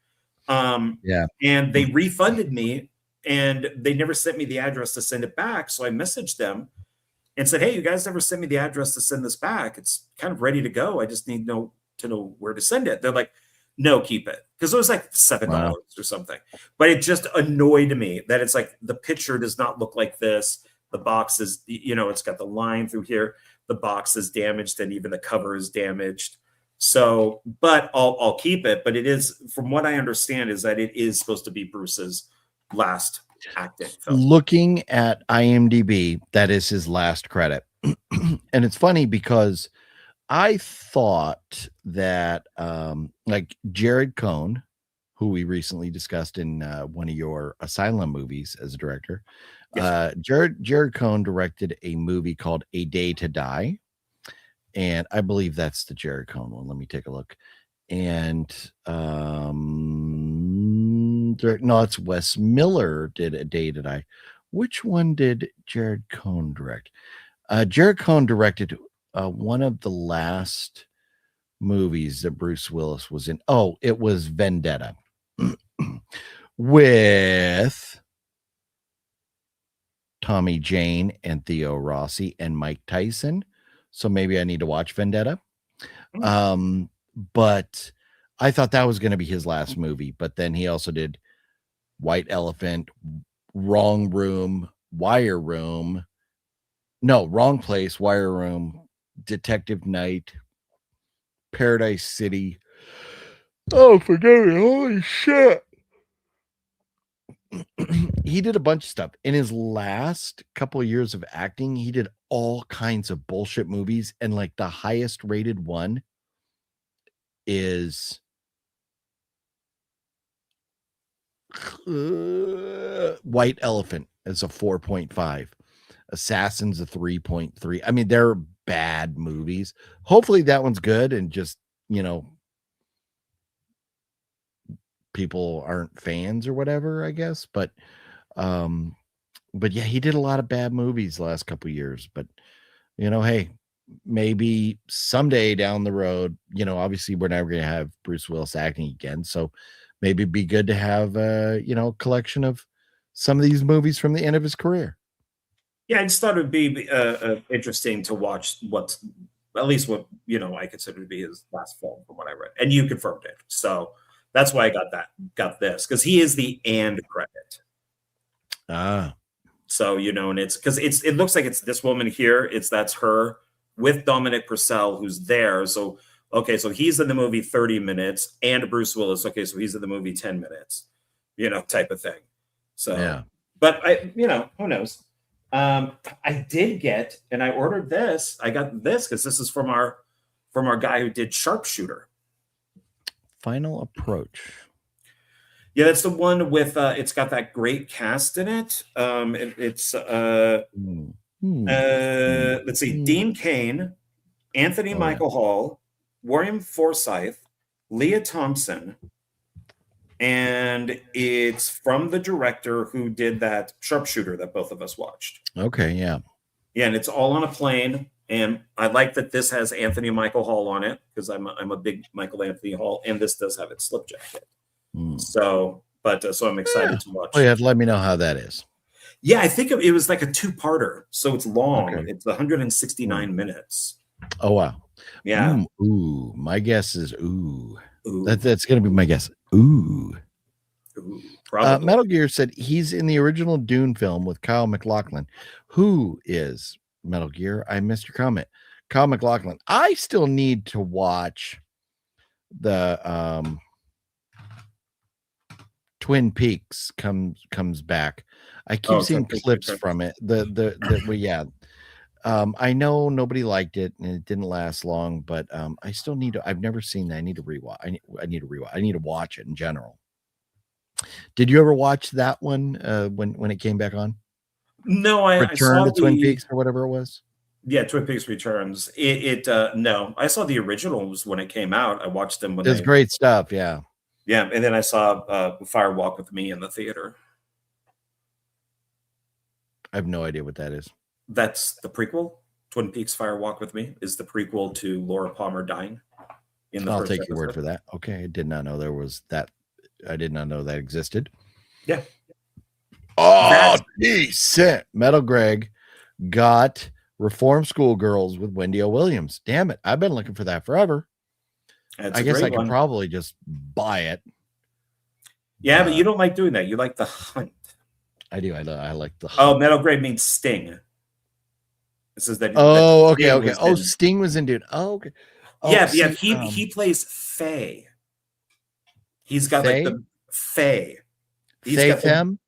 And they refunded me and they never sent me the address to send it back. So I messaged them and said, hey, you guys never sent me the address to send this back. It's kind of ready to go. I just need to know where to send it. They're like, no, keep it. Because it was like $7 or something. But it just annoyed me that it's like the picture does not look like this. The box is, it's got the line through here. The box is damaged and even the cover is damaged. So, but I'll keep it. But it is, from what I understand, is that it is supposed to be Bruce's last acting film. Looking at IMDb, that is his last credit. And it's funny because I thought that like Jared Cohn, who we recently discussed in one of your Asylum movies as a director, Jared Cohn directed a movie called A Day to Die. And I believe that's the Jared Cohn one. Let me take a look. And no, it's Wes Miller did A Day to Die. Which one did Jared Cohn direct? Jared Cohn directed one of the last movies that Bruce Willis was in. Oh, it was Vendetta with Tommy Jane and Theo Rossi and Mike Tyson. So maybe I need to watch Vendetta. But I thought that was going to be his last movie. But then he also did White Elephant, Wrong Room, Wire Room. No, Wrong Place, Wire Room, Detective Night, Paradise City. Oh, forget me. Holy shit. He did a bunch of stuff. In his last couple of years of acting, he did all kinds of bullshit movies. And like the highest rated one is White Elephant as a 4.5. Assassin's a 3.3. I mean, they're bad movies. Hopefully that one's good and just, people aren't fans or whatever, I guess. But yeah, he did a lot of bad movies the last couple of years. But hey, maybe someday down the road, obviously we're never going to have Bruce Willis acting again. So maybe it'd be good to have a collection of some of these movies from the end of his career. Yeah, I just thought it would be interesting to watch what's at least what I consider to be his last film from what I read, and you confirmed it. So that's why I got this because he is the and credit. So and it's because it looks like it's this woman here. That's her with Dominic Purcell who's there. So okay, so he's in the movie 30 minutes, and Bruce Willis. Okay, so he's in the movie 10 minutes, type of thing. So yeah, but who knows. I did get, and I ordered this. I got this because this is from our guy who did Sharpshooter. Final Approach. Yeah, that's the one with it's got that great cast in it. Let's see, Dean Cain, Anthony Michael Hall, William Forsythe, Leah Thompson, and it's from the director who did that Sharpshooter that both of us watched. Okay, yeah. Yeah, and it's all on a plane. And I like that this has Anthony Michael Hall on it because I'm a big Michael Anthony Hall, and this does have its slip jacket. So I'm excited to watch. Oh, yeah, let me know how that is. Yeah, I think it was like a two-parter, so it's long. Okay. It's 169 minutes. Oh wow! Yeah. Ooh, my guess is ooh. That's gonna be my guess. Ooh. Metal Gear said he's in the original Dune film with Kyle MacLachlan. Who is Metal Gear? I missed your comment. Kyle MacLachlan. I still need to watch the Twin Peaks comes back. I keep seeing clips from it. I know nobody liked it and it didn't last long, but I still need to. I've never seen that. I need to rewatch. I need to rewatch. I need to watch it in general. Did you ever watch that one when it came back on? No, I Return saw to Twin the Peaks or whatever it was. yeah, Twin Peaks Returns. No, I saw the originals when it came out. I watched them when It's they great stuff. Yeah. yeah, and then I saw Fire Walk with Me in the theater. I have no idea what that is. That's the prequel. Twin Peaks Fire Walk with Me is the prequel to Laura Palmer dying in the I'll first take your word episode. for that. Okay. I did not know there was that. I did not know that existed. Yeah. Oh, decent. Metal Greg got Reform Schoolgirls with Wendy O. Williams. Damn it. I've been looking for that forever. That's I a guess great I could one. probably just buy it. Yeah, but you don't like doing that. You like the hunt. I do. I like the Oh, hunt. Metal Grey means Sting. This is that. Oh, that okay, Sting okay. was Oh, in- Sting was in Dude. Oh, okay. Oh, yeah, see, yeah. He plays Faye. He's got Faye? like the Faye. He's Faye got the Femme?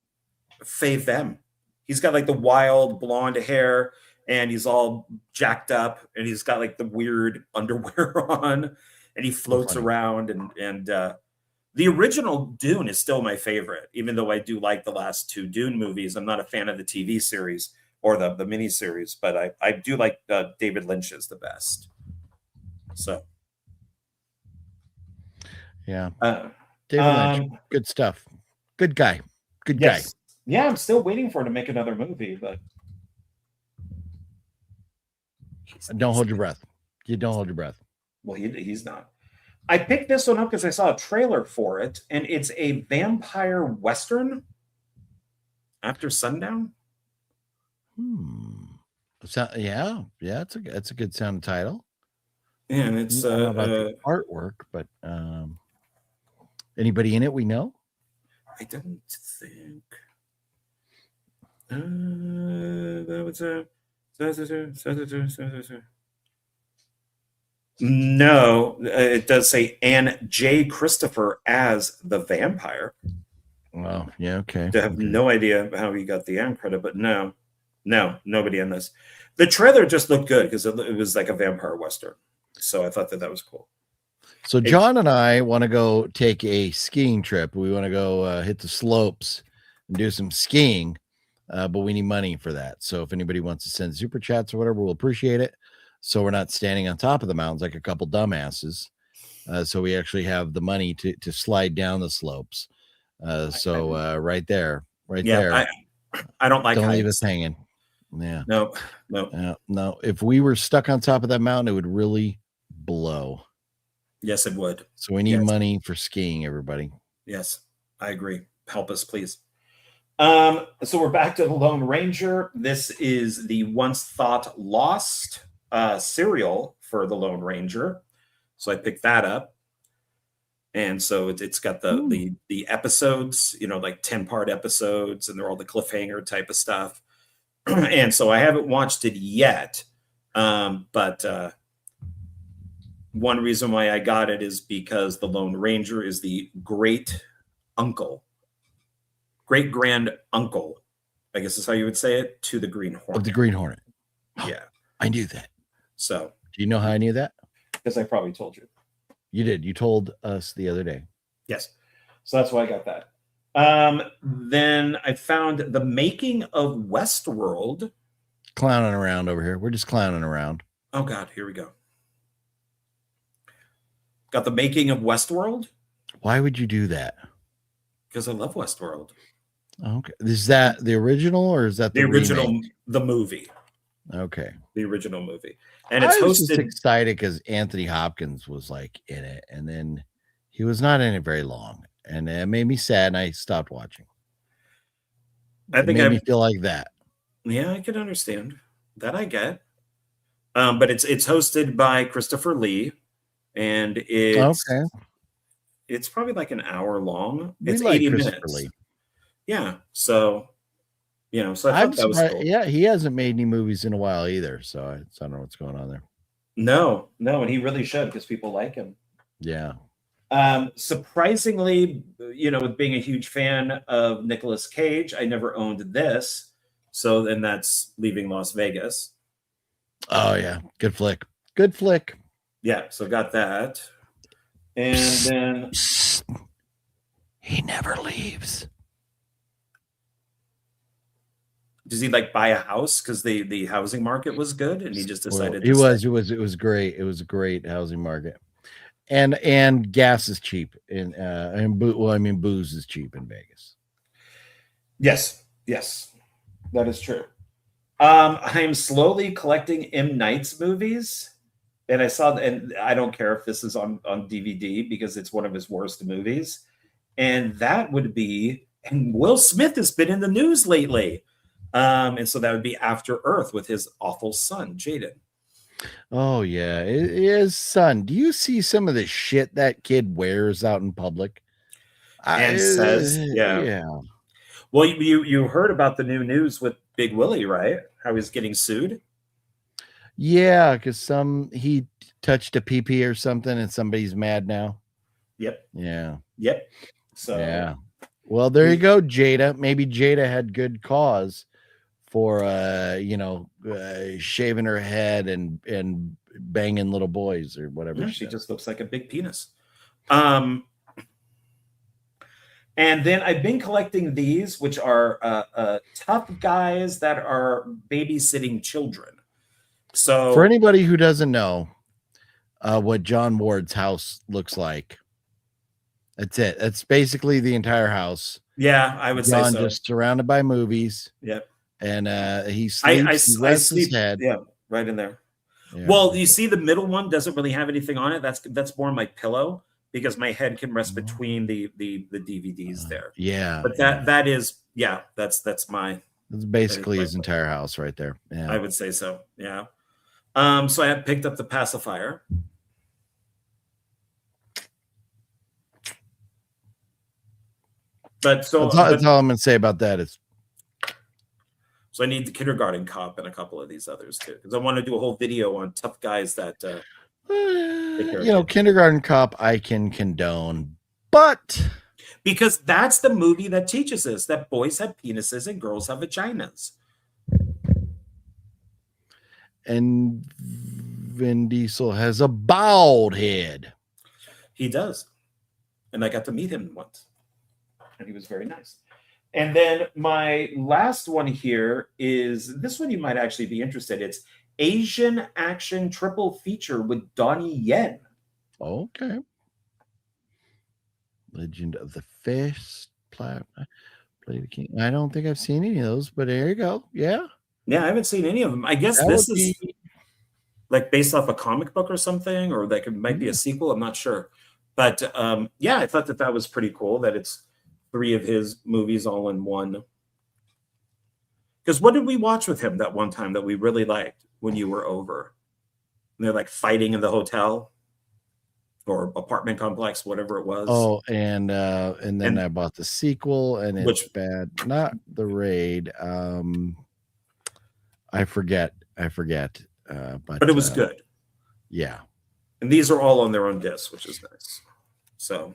Faye Femme. He's got like the wild blonde hair, and he's all jacked up, and he's got like the weird underwear on, and he floats around. And the original Dune is still my favorite, even though I do like the last two Dune movies. I'm not a fan of the TV series or the miniseries, but I do like David Lynch's the best. So, yeah, David Lynch, good stuff. Good guy. Good guy. Yeah, I'm still waiting for him to make another movie, but Don't hold your breath. You don't hold your breath. Well, he's not. I picked this one up because I saw a trailer for it, and it's a vampire western after sundown. Yeah, it's a good sound title. Yeah, and it's I don't know about the artwork, but anybody in it we know? I don't think. That was no, it does say Anne J. Christopher as the vampire. Oh, yeah, okay. I have no idea how he got the Anne credit, but no, nobody in this. The trailer just looked good because it was like a vampire western, so I thought that was cool. So John and I want to go take a skiing trip. We want to go hit the slopes and do some skiing, but we need money for that. So if anybody wants to send super chats or whatever, we'll appreciate it. So we're not standing on top of the mountains like a couple dumbasses. So we actually have the money to slide down the slopes. Right there. I don't like. Don't leave us hanging. Yeah. No. No. If we were stuck on top of that mountain, it would really blow. Yes, it would. So we need money for skiing, everybody. Yes, I agree. Help us, please. So we're back to the Lone Ranger. This is the once thought lost serial for the Lone Ranger. So I picked that up. And so it's got the episodes, like 10-part episodes, and they're all the cliffhanger type of stuff. And so I haven't watched it yet. But one reason why I got it is because the Lone Ranger is the great grand uncle, I guess is how you would say it, to the Green Hornet. Of the Green Hornet. Yeah. I knew that. So. Do you know how I knew that? Because I probably told you. You did. You told us the other day. Yes. So that's why I got that. Then I found The Making of Westworld. Clowning around over here. We're just clowning around. Oh, God. Here we go. Got The Making of Westworld. Why would you do that? Because I love Westworld. Okay. Is that the original or is that the original? Remake? The movie. Okay. The original movie. And it's I was hosted. just excited because Anthony Hopkins was like in it, and then he was not in it very long, and it made me sad, and I stopped watching. It made me feel like that. Yeah, I can understand that. I get. But it's hosted by Christopher Lee, and it's probably like an hour long. It's 80 minutes. Lee. Yeah, so. So I thought that was cool. Yeah, he hasn't made any movies in a while either, so I don't know what's going on there. No, and he really should because people like him. Yeah. Surprisingly, with being a huge fan of Nicolas Cage, I never owned this. So then that's Leaving Las Vegas. Oh yeah, good flick. Good flick. Yeah, so got that. And then he never leaves. does he like buy a house because the housing market was good and he just decided to It stay? was great. It was a great housing market. And gas is cheap booze is cheap in Vegas. Yes, that is true. I am slowly collecting M. Night's movies, and and I don't care if this is on DVD because it's one of his worst movies, and that would be. And Will Smith has been in the news lately, and so that would be After Earth with his awful son Jaden. Oh yeah, his son. Do you see some of the shit that kid wears out in public? And says, Yeah. Well, you heard about the new news with Big Willie, right? How he's getting sued. Yeah, because he touched a pee or something, and somebody's mad now. Yep. Yeah. Yep. So yeah. Well, there you go, Jada. Maybe Jada had good cause for shaving her head and banging little boys or whatever. Yeah, she just looks like a big penis. And then I've been collecting these, which are tough guys that are babysitting children. So for anybody who doesn't know what John Ward's house looks like, that's it. That's basically the entire house. Yeah, I would say so. Just surrounded by movies. Yep. And he sleeps. I sleep. His head. Yeah, right in there. Yeah. Well, you see, the middle one doesn't really have anything on it. That's more my pillow because my head can rest between the DVDs there. Yeah. But that is that's my. That's basically his entire house right there. Yeah. I would say so. Yeah. So I have picked up the pacifier. But that's all I'm going to say about that is. So I need the Kindergarten Cop and a couple of these others too, because I want to do a whole video on tough guys that. Kindergarten Cop I can condone, but because that's the movie that teaches us that boys have penises and girls have vaginas. And Vin Diesel has a bald head. He does. And I got to meet him once. And he was very nice. And then my last one here is this one you might actually be interested in. It's Asian action triple feature with Donnie Yen. Okay. Legend of the Fist. Play the King. I don't think I've seen any of those, but there you go. Yeah. Yeah, I haven't seen any of them. I guess this is like based off a comic book or something, or like it might be a sequel. I'm not sure. But yeah, I thought that was pretty cool that it's 3 of his movies all in one. Because what did we watch with him that one time that we really liked when you were over? And they're like fighting in the hotel or apartment complex, whatever it was. Oh, and then I bought the sequel, and it's bad. Not The Raid. I forget. But it was good. Yeah. And these are all on their own discs, which is nice. So,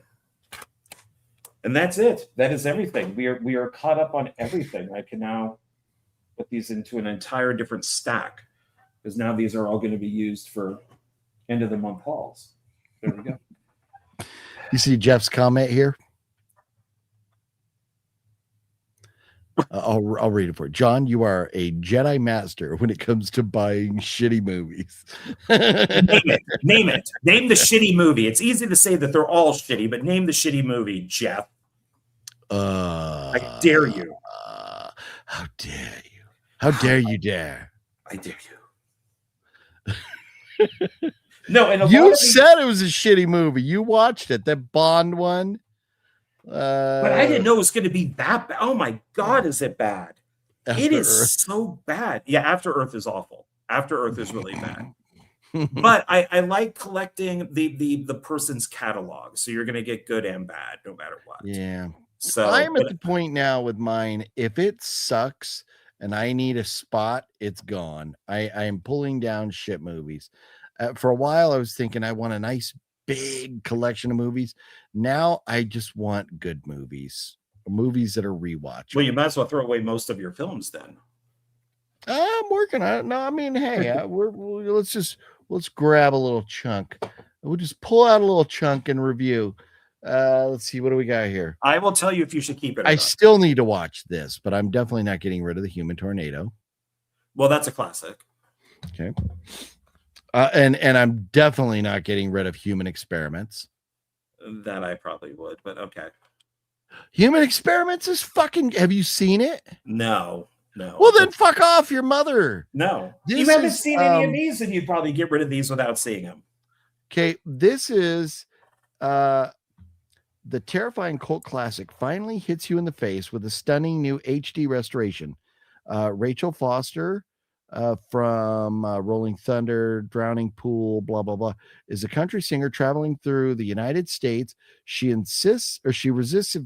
and that's it. That is everything. We are caught up on everything. I can now put these into an entire different stack because now these are all going to be used for end of the month hauls. There we go. You see Jeff's comment here? I'll read it for you. John, you are a Jedi master when it comes to buying shitty movies. Name it. Name the shitty movie. It's easy to say that they're all shitty, but name the shitty movie, Jeff. I dare you. How dare you? How dare you dare? I dare you. No, and you said it was a shitty movie. You watched it, that Bond one. But I didn't know it was going to be that bad. Oh my God, is it bad? It is so bad. Yeah, After Earth is awful. After Earth is really bad. But I like collecting the person's catalog. So you're going to get good and bad no matter what. Yeah. So I'm at the point now with mine. If it sucks and I need a spot, it's gone. I am pulling down shit movies. For a while, I was thinking I want a nice big collection of movies. Now I just want good movies that are rewatchable. Well, you might as well throw away most of your films then. I'm working on it. No, I mean, hey, let's grab a little chunk. We'll just pull out a little chunk and review. Let's see, what do we got here? I will tell you if you should keep it. Or I not. still need to watch this, but I'm definitely not getting rid of the Human Tornado. Well, that's a classic. Okay. And I'm definitely not getting rid of Human Experiments. That I probably would, but okay. Human Experiments is fucking. Have you seen it? No. Well, then fuck off, your mother. No. This You haven't is, seen any of these, and you'd probably get rid of these without seeing them. Okay, this is the terrifying cult classic finally hits you in the face with a stunning new HD restoration. Rachel Foster from Rolling Thunder, Drowning Pool, blah, blah, blah, is a country singer traveling through the United States. She resists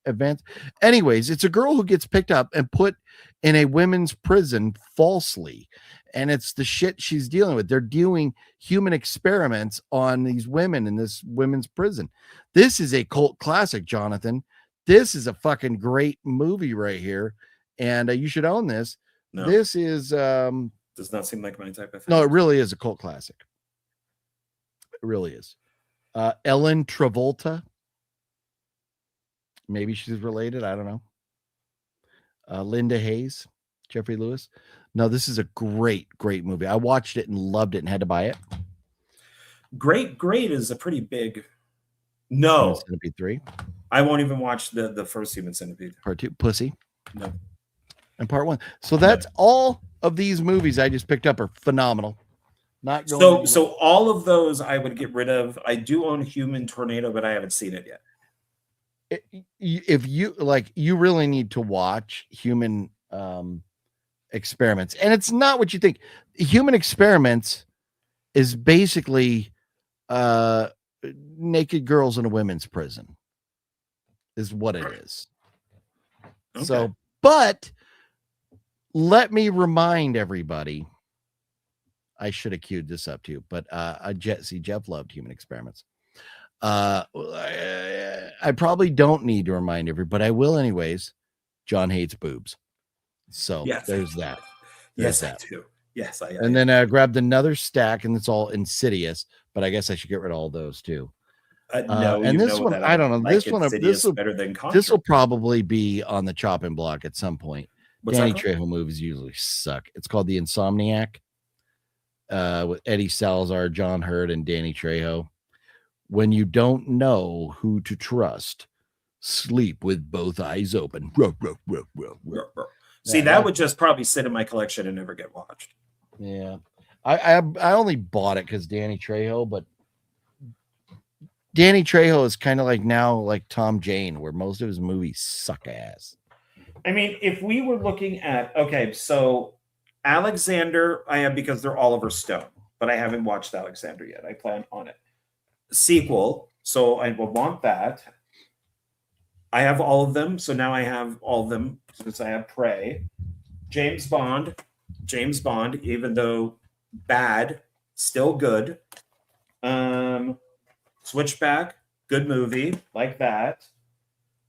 events. Anyways, it's a girl who gets picked up and put in a women's prison falsely. And it's the shit she's dealing with. They're doing human experiments on these women in this women's prison. This is a cult classic, Jonathan. This is a fucking great movie right here. And you should own this. No. This is does not seem like my type of thing. No, it really is a cult classic. It really is. Ellen Travolta. Maybe she's related. I don't know. Linda Hayes, Jeffrey Lewis. No, this is a great movie. I watched it and loved it and had to buy it. Great is a pretty big. No. Human Centipede 3. I won't even watch the first Human Centipede. Part 2, Pussy. No. And Part 1. So that's all of these movies I just picked up are phenomenal. Not going so all of those I would get rid of. I do own Human Tornado, but I haven't seen it yet. If you like, you really need to watch Human Experiments, and it's not what you think. Human Experiments is basically naked girls in a women's prison is what it is. Okay. So, but let me remind everybody, I should have queued this up too, but Jeff loved Human Experiments. I probably don't need to remind everybody, but I will anyways. John hates boobs. So yes, there's that. Yes, I do. Yes, I. And then I grabbed another stack, and it's all Insidious, but I guess I should get rid of all those too. No, and this one, I don't know. Like this will probably be on the chopping block at some point. What's Danny Trejo movies usually suck. It's called The Insomniac with Eddie Salazar, John Hurt, and Danny Trejo. When you don't know who to trust, sleep with both eyes open. See, that would just probably sit in my collection and never get watched. Yeah. I only bought it because Danny Trejo, but Danny Trejo is kind of like now like Tom Jane, where most of his movies suck ass. I mean, if we were looking at, okay, so Alexander, I have because they're Oliver Stone, but I haven't watched Alexander yet. I plan on it. Sequel, so I will want that. I have all of them, so now I have all of them since I have Prey. James Bond, even though bad, still good. Switchback, good movie, like that.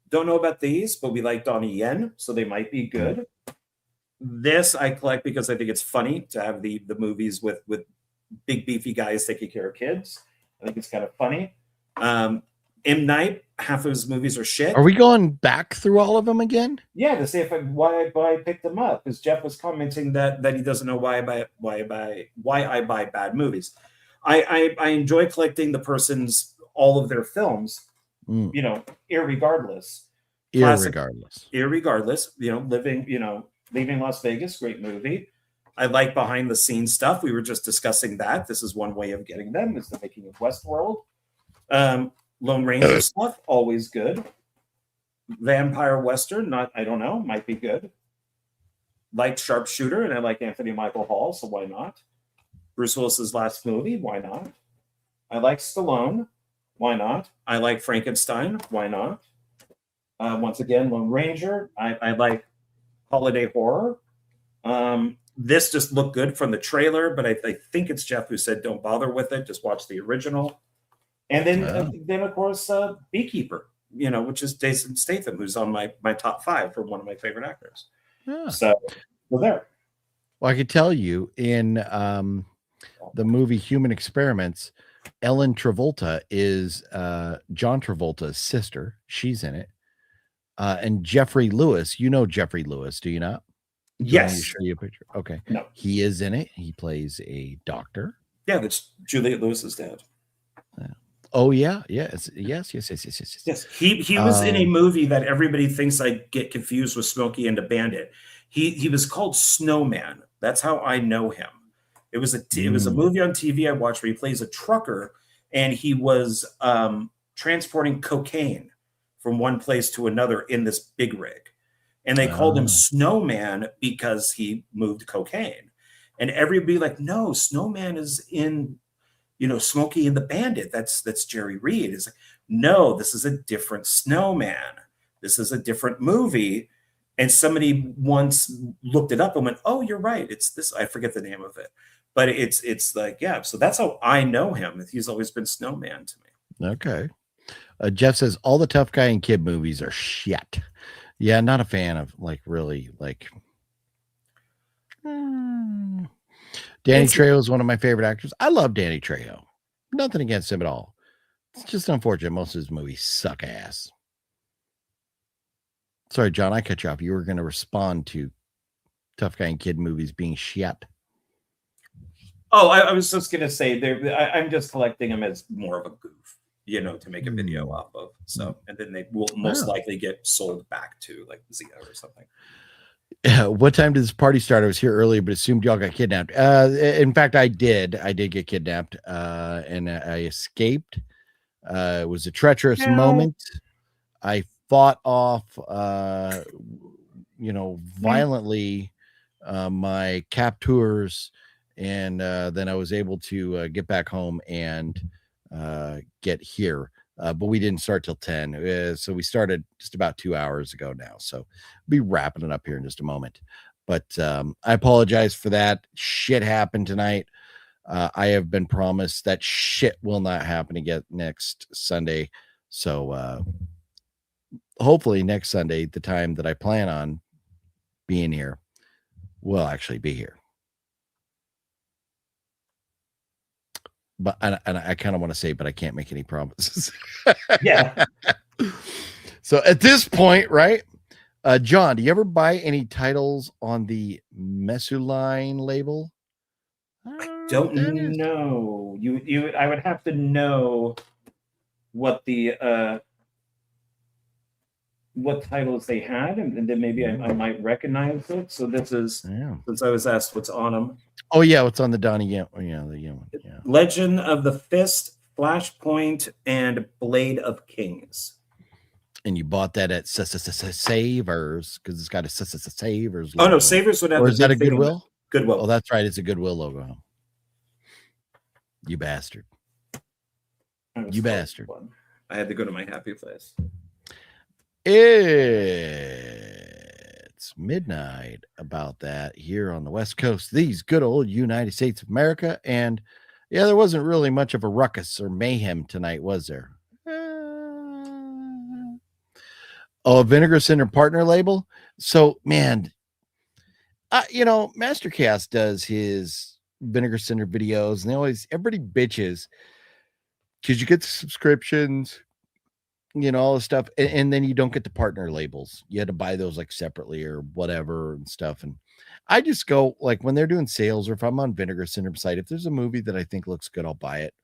Don't know about these, but we like Donnie Yen, so they might be good. This I collect because I think it's funny to have the movies with big beefy guys taking care of kids. I think it's kind of funny. M. Night, half of his movies are shit. Are we going back through all of them again? Yeah, to see why I picked them up. Because Jeff was commenting that he doesn't know why I buy bad movies. I enjoy collecting the person's all of their films. You know, irregardless. Irregardless. You know, Leaving Las Vegas, great movie. I like behind the scenes stuff. We were just discussing that. This is one way of getting them, is the making of Westworld. Lone Ranger stuff, always good. Vampire Western, I don't know, might be good. Like Sharpshooter, and I like Anthony Michael Hall, so why not? Bruce Willis's last movie, why not? I like Stallone, why not? I like Frankenstein, why not? Once again, Lone Ranger. I like holiday horror. This just looked good from the trailer, but I think it's Jeff who said don't bother with it. Just watch the original. And then of course, Beekeeper, you know, which is Jason Statham, who's on my top 5 for one of my favorite actors. Yeah. So we're there. Well, I could tell you in the movie Human Experiments, Ellen Travolta is John Travolta's sister. She's in it. And Jeffrey Lewis, you know Jeffrey Lewis, do you not? Do you want me to Yes. show you a picture? Okay. No. He is in it. He plays a doctor. Yeah, that's Juliette Lewis's dad. Oh yeah, yes. He was in a movie that everybody thinks I get confused with Smokey and the Bandit. He was called Snowman. That's how I know him. It was a movie on TV I watched where he plays a trucker, and he was transporting cocaine from one place to another in this big rig, and they called him Snowman because he moved cocaine. And everybody like, no, Snowman is in, Smokey and the Bandit. That's Jerry Reed. It's like, no, this is a different Snowman. This is a different movie. And somebody once looked it up and went, oh, you're right. It's this. I forget the name of it. But it's like, yeah. So that's how I know him. He's always been Snowman to me. Okay. Jeff says all the tough guy and kid movies are shit. Yeah, not a fan of really. Danny Trejo is one of my favorite actors. I love Danny Trejo. Nothing against him at all. It's just unfortunate. Most of his movies suck ass. Sorry, John, I cut you off. You were going to respond to tough guy and kid movies being shit. Oh, I was just going to say, I'm just collecting them as more of a goof, to make a video off of. So, and then they will most likely get sold back to like Zia or something. What time did this party start? I was here earlier, but assumed y'all got kidnapped. In fact, I did get kidnapped, and I escaped. It was a treacherous moment. I fought off, violently my captors, and then I was able to get back home and get here. But we didn't start till 10. So we started just about 2 hours ago now. So we'll be wrapping it up here in just a moment. But I apologize for that. Shit happened tonight. I have been promised that shit will not happen again next Sunday. So hopefully next Sunday, the time that I plan on being here, will actually be here. But I kind of want to say, but I can't make any promises. Yeah. So at this point, right, John, do you ever buy any titles on the Mesuline label? I don't know. I would have to know what the what titles they had, and then maybe I might recognize it. So this is since I was asked what's on them. Oh yeah, what's on the Donnie Yen? Oh, yeah, the Yen one. Yeah. Legend of the Fist, Flashpoint, and Blade of Kings. And you bought that at Savers because it's got a Savers logo. Oh no, Savers would have. Or is that a Goodwill? Goodwill. Oh, that's right. It's a Goodwill logo. You bastard. You bastard. I had to go to my happy place. It's midnight about that here on the West Coast. These good old United States of America. And yeah, there wasn't really much of a ruckus or mayhem tonight, was there? A Vinegar Center partner label. So, man, Master Chaos does his Vinegar Center videos, and everybody bitches because you get the subscriptions, all the stuff, and then you don't get the partner labels. You had to buy those like separately or whatever and stuff. And I just go like when they're doing sales, or if I'm on Vinegar Center site, if there's a movie that I think looks good, I'll buy it.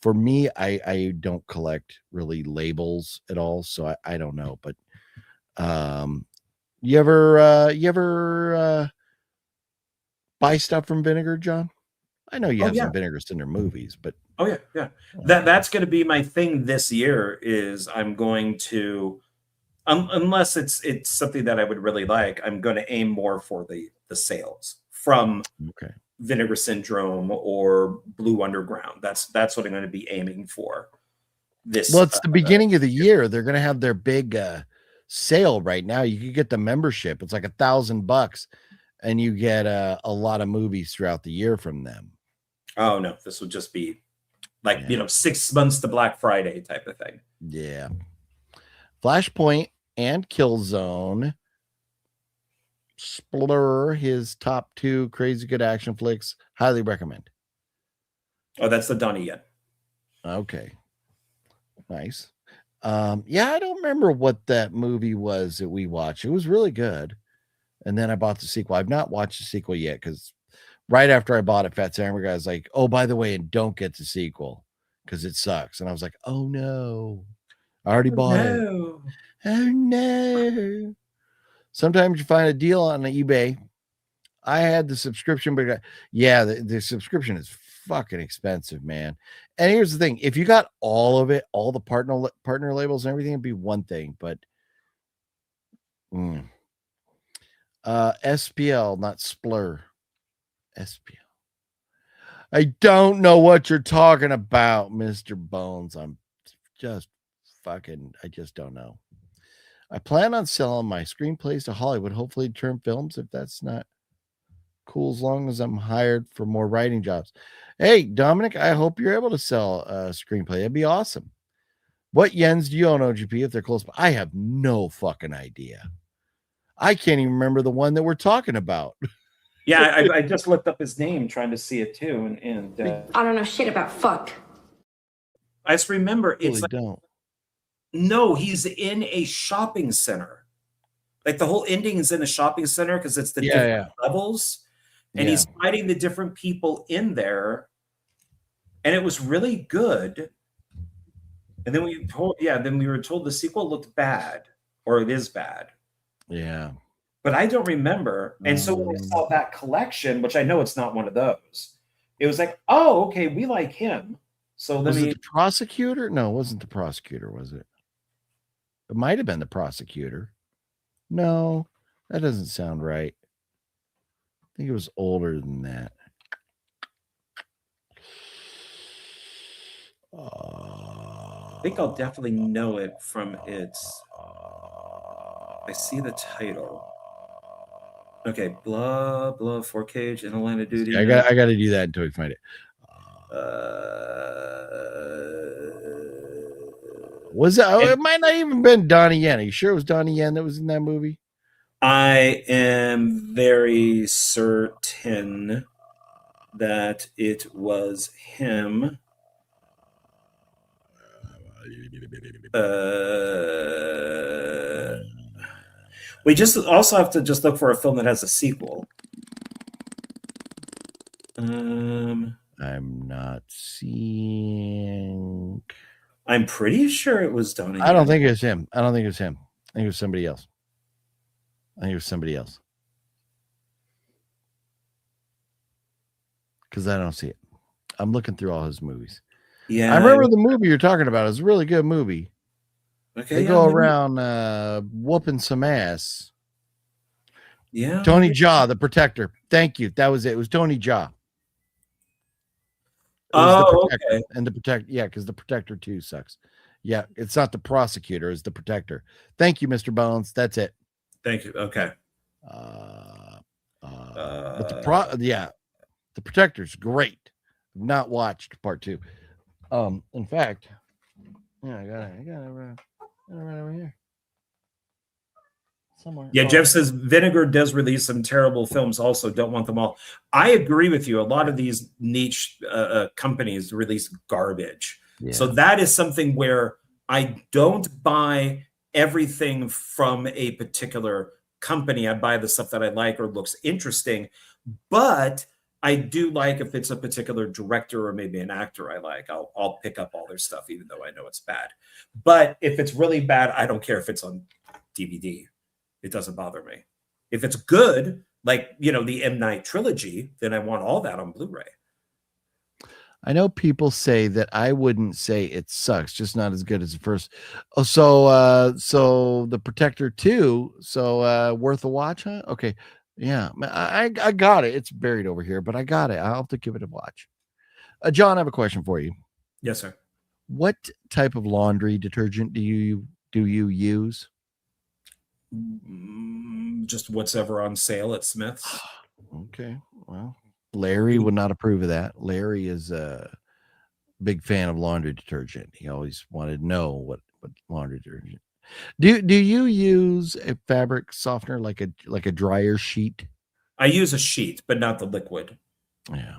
For me, I don't collect really labels at all, so I don't know. But you ever buy stuff from Vinegar, John? I know you have some Vinegar Center movies, but yeah. That's going to be my thing this year. Is I'm going to, unless it's something that I would really like, I'm going to aim more for the sales from Vinegar Syndrome or Blue Underground. That's what I'm going to be aiming for. This. Well, it's the beginning of the year. They're going to have their big sale right now. You could get the membership. It's like $1,000, and you get a lot of movies throughout the year from them. Oh no, this would just be like 6 months to Black Friday type of thing. Yeah. Flashpoint and Killzone Splur, his top 2 crazy good action flicks. Highly recommend. Oh, that's the Donnie Yen. Okay. Nice. Yeah, I don't remember what that movie was that we watched. It was really good. And then I bought the sequel. I've not watched the sequel yet because right after I bought it, Fat Samurai Guy was like, oh, by the way, and don't get the sequel because it sucks. And I was like, oh no, I already bought it. Oh no. Sometimes you find a deal on eBay. I had the subscription, but yeah, the subscription is fucking expensive, man. And here's the thing: if you got all of it, all the partner labels and everything, it'd be one thing. But SPL, not Splur. SPL. I don't know what you're talking about, Mr. Bones. I'm just fucking. I just don't know. I plan on selling my screenplays to Hollywood, hopefully turn films if that's not cool, as long as I'm hired for more writing jobs. Hey, Dominic, I hope you're able to sell a screenplay. That'd be awesome. What yens do you own, OGP, if they're close? I have no fucking idea. I can't even remember the one that we're talking about. Yeah, I just looked up his name trying to see it too, and I don't know shit about fuck. I just remember it's Really like, don't. No, he's in a shopping center. Like the whole ending is in a shopping center because it's the different levels, and he's fighting the different people in there, and it was really good. And then we were told the sequel looked bad, or it is bad. Yeah. But I don't remember. And so when I saw that collection, which I know it's not one of those, it was like, oh, okay, we like him. So was it the prosecutor? No, it wasn't the prosecutor, was it? It might have been the prosecutor. No, that doesn't sound right. I think it was older than that. I think I'll definitely know it from its. I see the title. Okay, blah blah 4K in a line of duty. I got to do that until we find it. Was it? Oh, it might not even been Donnie Yen. Are you sure it was Donnie Yen that was in that movie? I am very certain that it was him. We just also have to just look for a film that has a sequel. I'm not seeing. I'm pretty sure it was Donnie. I don't think it was him. I think it was somebody else. Because I don't see it. I'm looking through all his movies. Yeah, I remember the movie you're talking about. It's a really good movie. Okay, they go around whooping some ass. Yeah, Tony Jaa, the Protector. Thank you. That was it. It was Tony Jaa. Okay. And the Protector. Yeah, because the Protector 2 sucks. Yeah, it's not the prosecutor, it's the Protector. Thank you, Mr. Bones. That's it. Thank you. Okay. But the Protector's great. I've not watched part 2. In fact, yeah, I got it right over here. Somewhere. Yeah, Jeff says Vinegar does release some terrible films also. Don't want them all. I agree with you. A lot of these niche companies release garbage. Yeah. So that is something where I don't buy everything from a particular company. I buy the stuff that I like or looks interesting. But I do like if it's a particular director or maybe an actor I like, I'll pick up all their stuff, even though I know it's bad. But if it's really bad, I don't care if it's on DVD. It doesn't bother me. If it's good, like, the M. Night trilogy, then I want all that on Blu-ray. I know people say that I wouldn't say it sucks, just not as good as the first. Oh, so the Protector 2, worth a watch, huh? Okay. Yeah, I got it. It's buried over here, but I got it. I'll have to give it a watch. John, I have a question for you. Yes, sir. What type of laundry detergent do you use? Just whatever on sale at Smith's. Okay. Well, Larry would not approve of that. Larry is a big fan of laundry detergent. He always wanted to know what laundry detergent. Do you use a fabric softener like a dryer sheet? I use a sheet, but not the liquid. Yeah.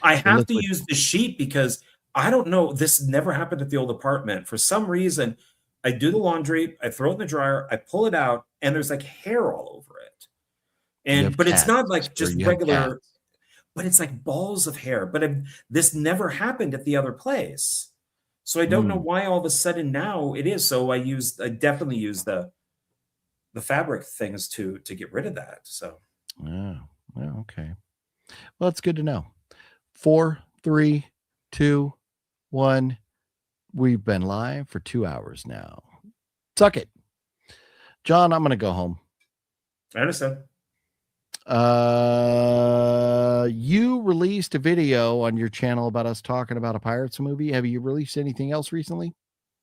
I have to liquid- use the sheet because I don't know. This never happened at the old apartment. For some reason, I do the laundry, I throw it in the dryer, I pull it out, and there's like hair all over it. You have But it's not cats, like or just you have regular, cats. but it's like balls of hair. But this never happened at the other place. So I don't know why all of a sudden now it is. So I definitely use the fabric things to get rid of that. So Oh, well, okay. Well, it's good to know. 4, 3, 2, 1. We've been live for 2 hours now. Suck it. John, I'm going to go home. I understand. You released a video on your channel about us talking about a Pirates movie. Have you released anything else recently?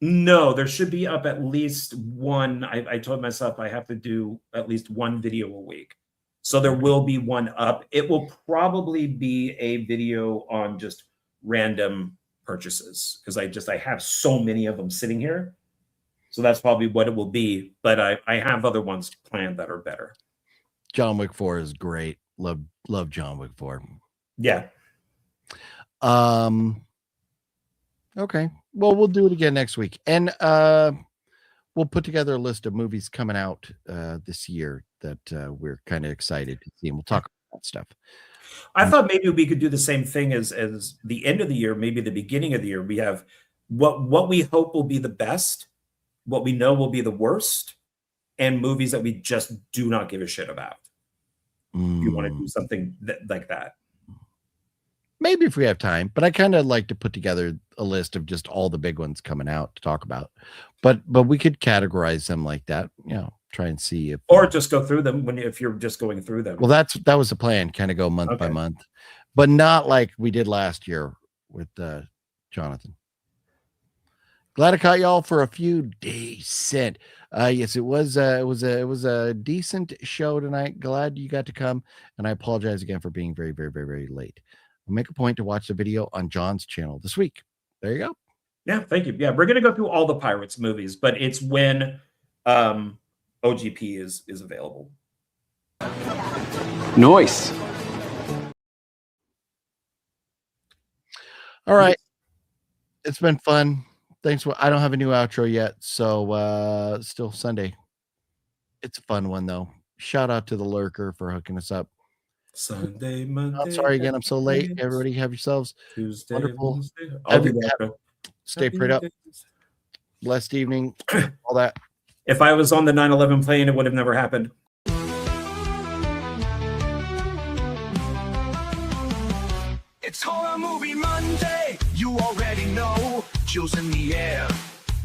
No, there should be up at least one. I told myself I have to do at least one video a week. So there will be one up. It will probably be a video on just random purchases because I have so many of them sitting here. So that's probably what it will be. But I have other ones planned that are better. John Wick 4 is great. Love John Wick 4. Yeah. Okay. Well, we'll do it again next week. And we'll put together a list of movies coming out this year that we're kind of excited to see, and we'll talk about that stuff. I thought maybe we could do the same thing as the end of the year, maybe the beginning of the year. We have what we hope will be the best, what we know will be the worst, and movies that we just do not give a shit about. If you want to do something like that. Maybe if we have time, but I kind of like to put together a list of just all the big ones coming out to talk about. But we could categorize them like that, try and see if, or just go through them if you're just going through them. Well, that was the plan, kind of go month by month, but not like we did last year with Jonathan. Glad I caught y'all for a few decent. Yes, it was a decent show tonight. Glad you got to come, and I apologize again for being very, very, very, very late. We'll make a point to watch the video on John's channel this week. There you go. Yeah, thank you. Yeah, we're gonna go through all the Pirates movies, but it's when OGP is available. Nice. All right, it's been fun. Thanks. I don't have a new outro yet, so still Sunday. It's a fun one though. Shout out to the Lurker for hooking us up. Sunday, Monday. I'm sorry again. I'm so late. Everybody have yourselves Tuesday, wonderful. Wednesday. I'll do that. Stay prayed up. Blessed evening. All that. If I was on the 9/11 plane, it would have never happened. It's Horror Movie Monday. You already know. Chills in the air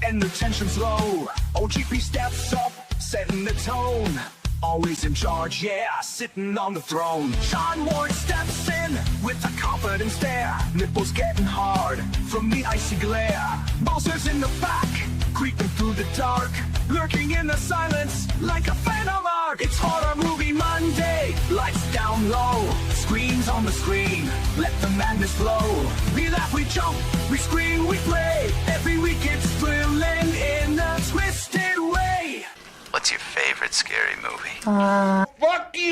and the tension's low. OGP steps up, setting the tone. Always in charge, yeah, sitting on the throne. Sean Ward steps in with a confident stare. Nipples getting hard from the icy glare. Bowser's in the back, creeping through the dark, lurking in the silence like a phantom arc. It's Horror Movie Monday, lights down low, screens on the screen, let the madness flow. We laugh, we jump, we scream, we play. Every week it's thrilling in a twisted way. What's your favorite scary movie? Fuck you!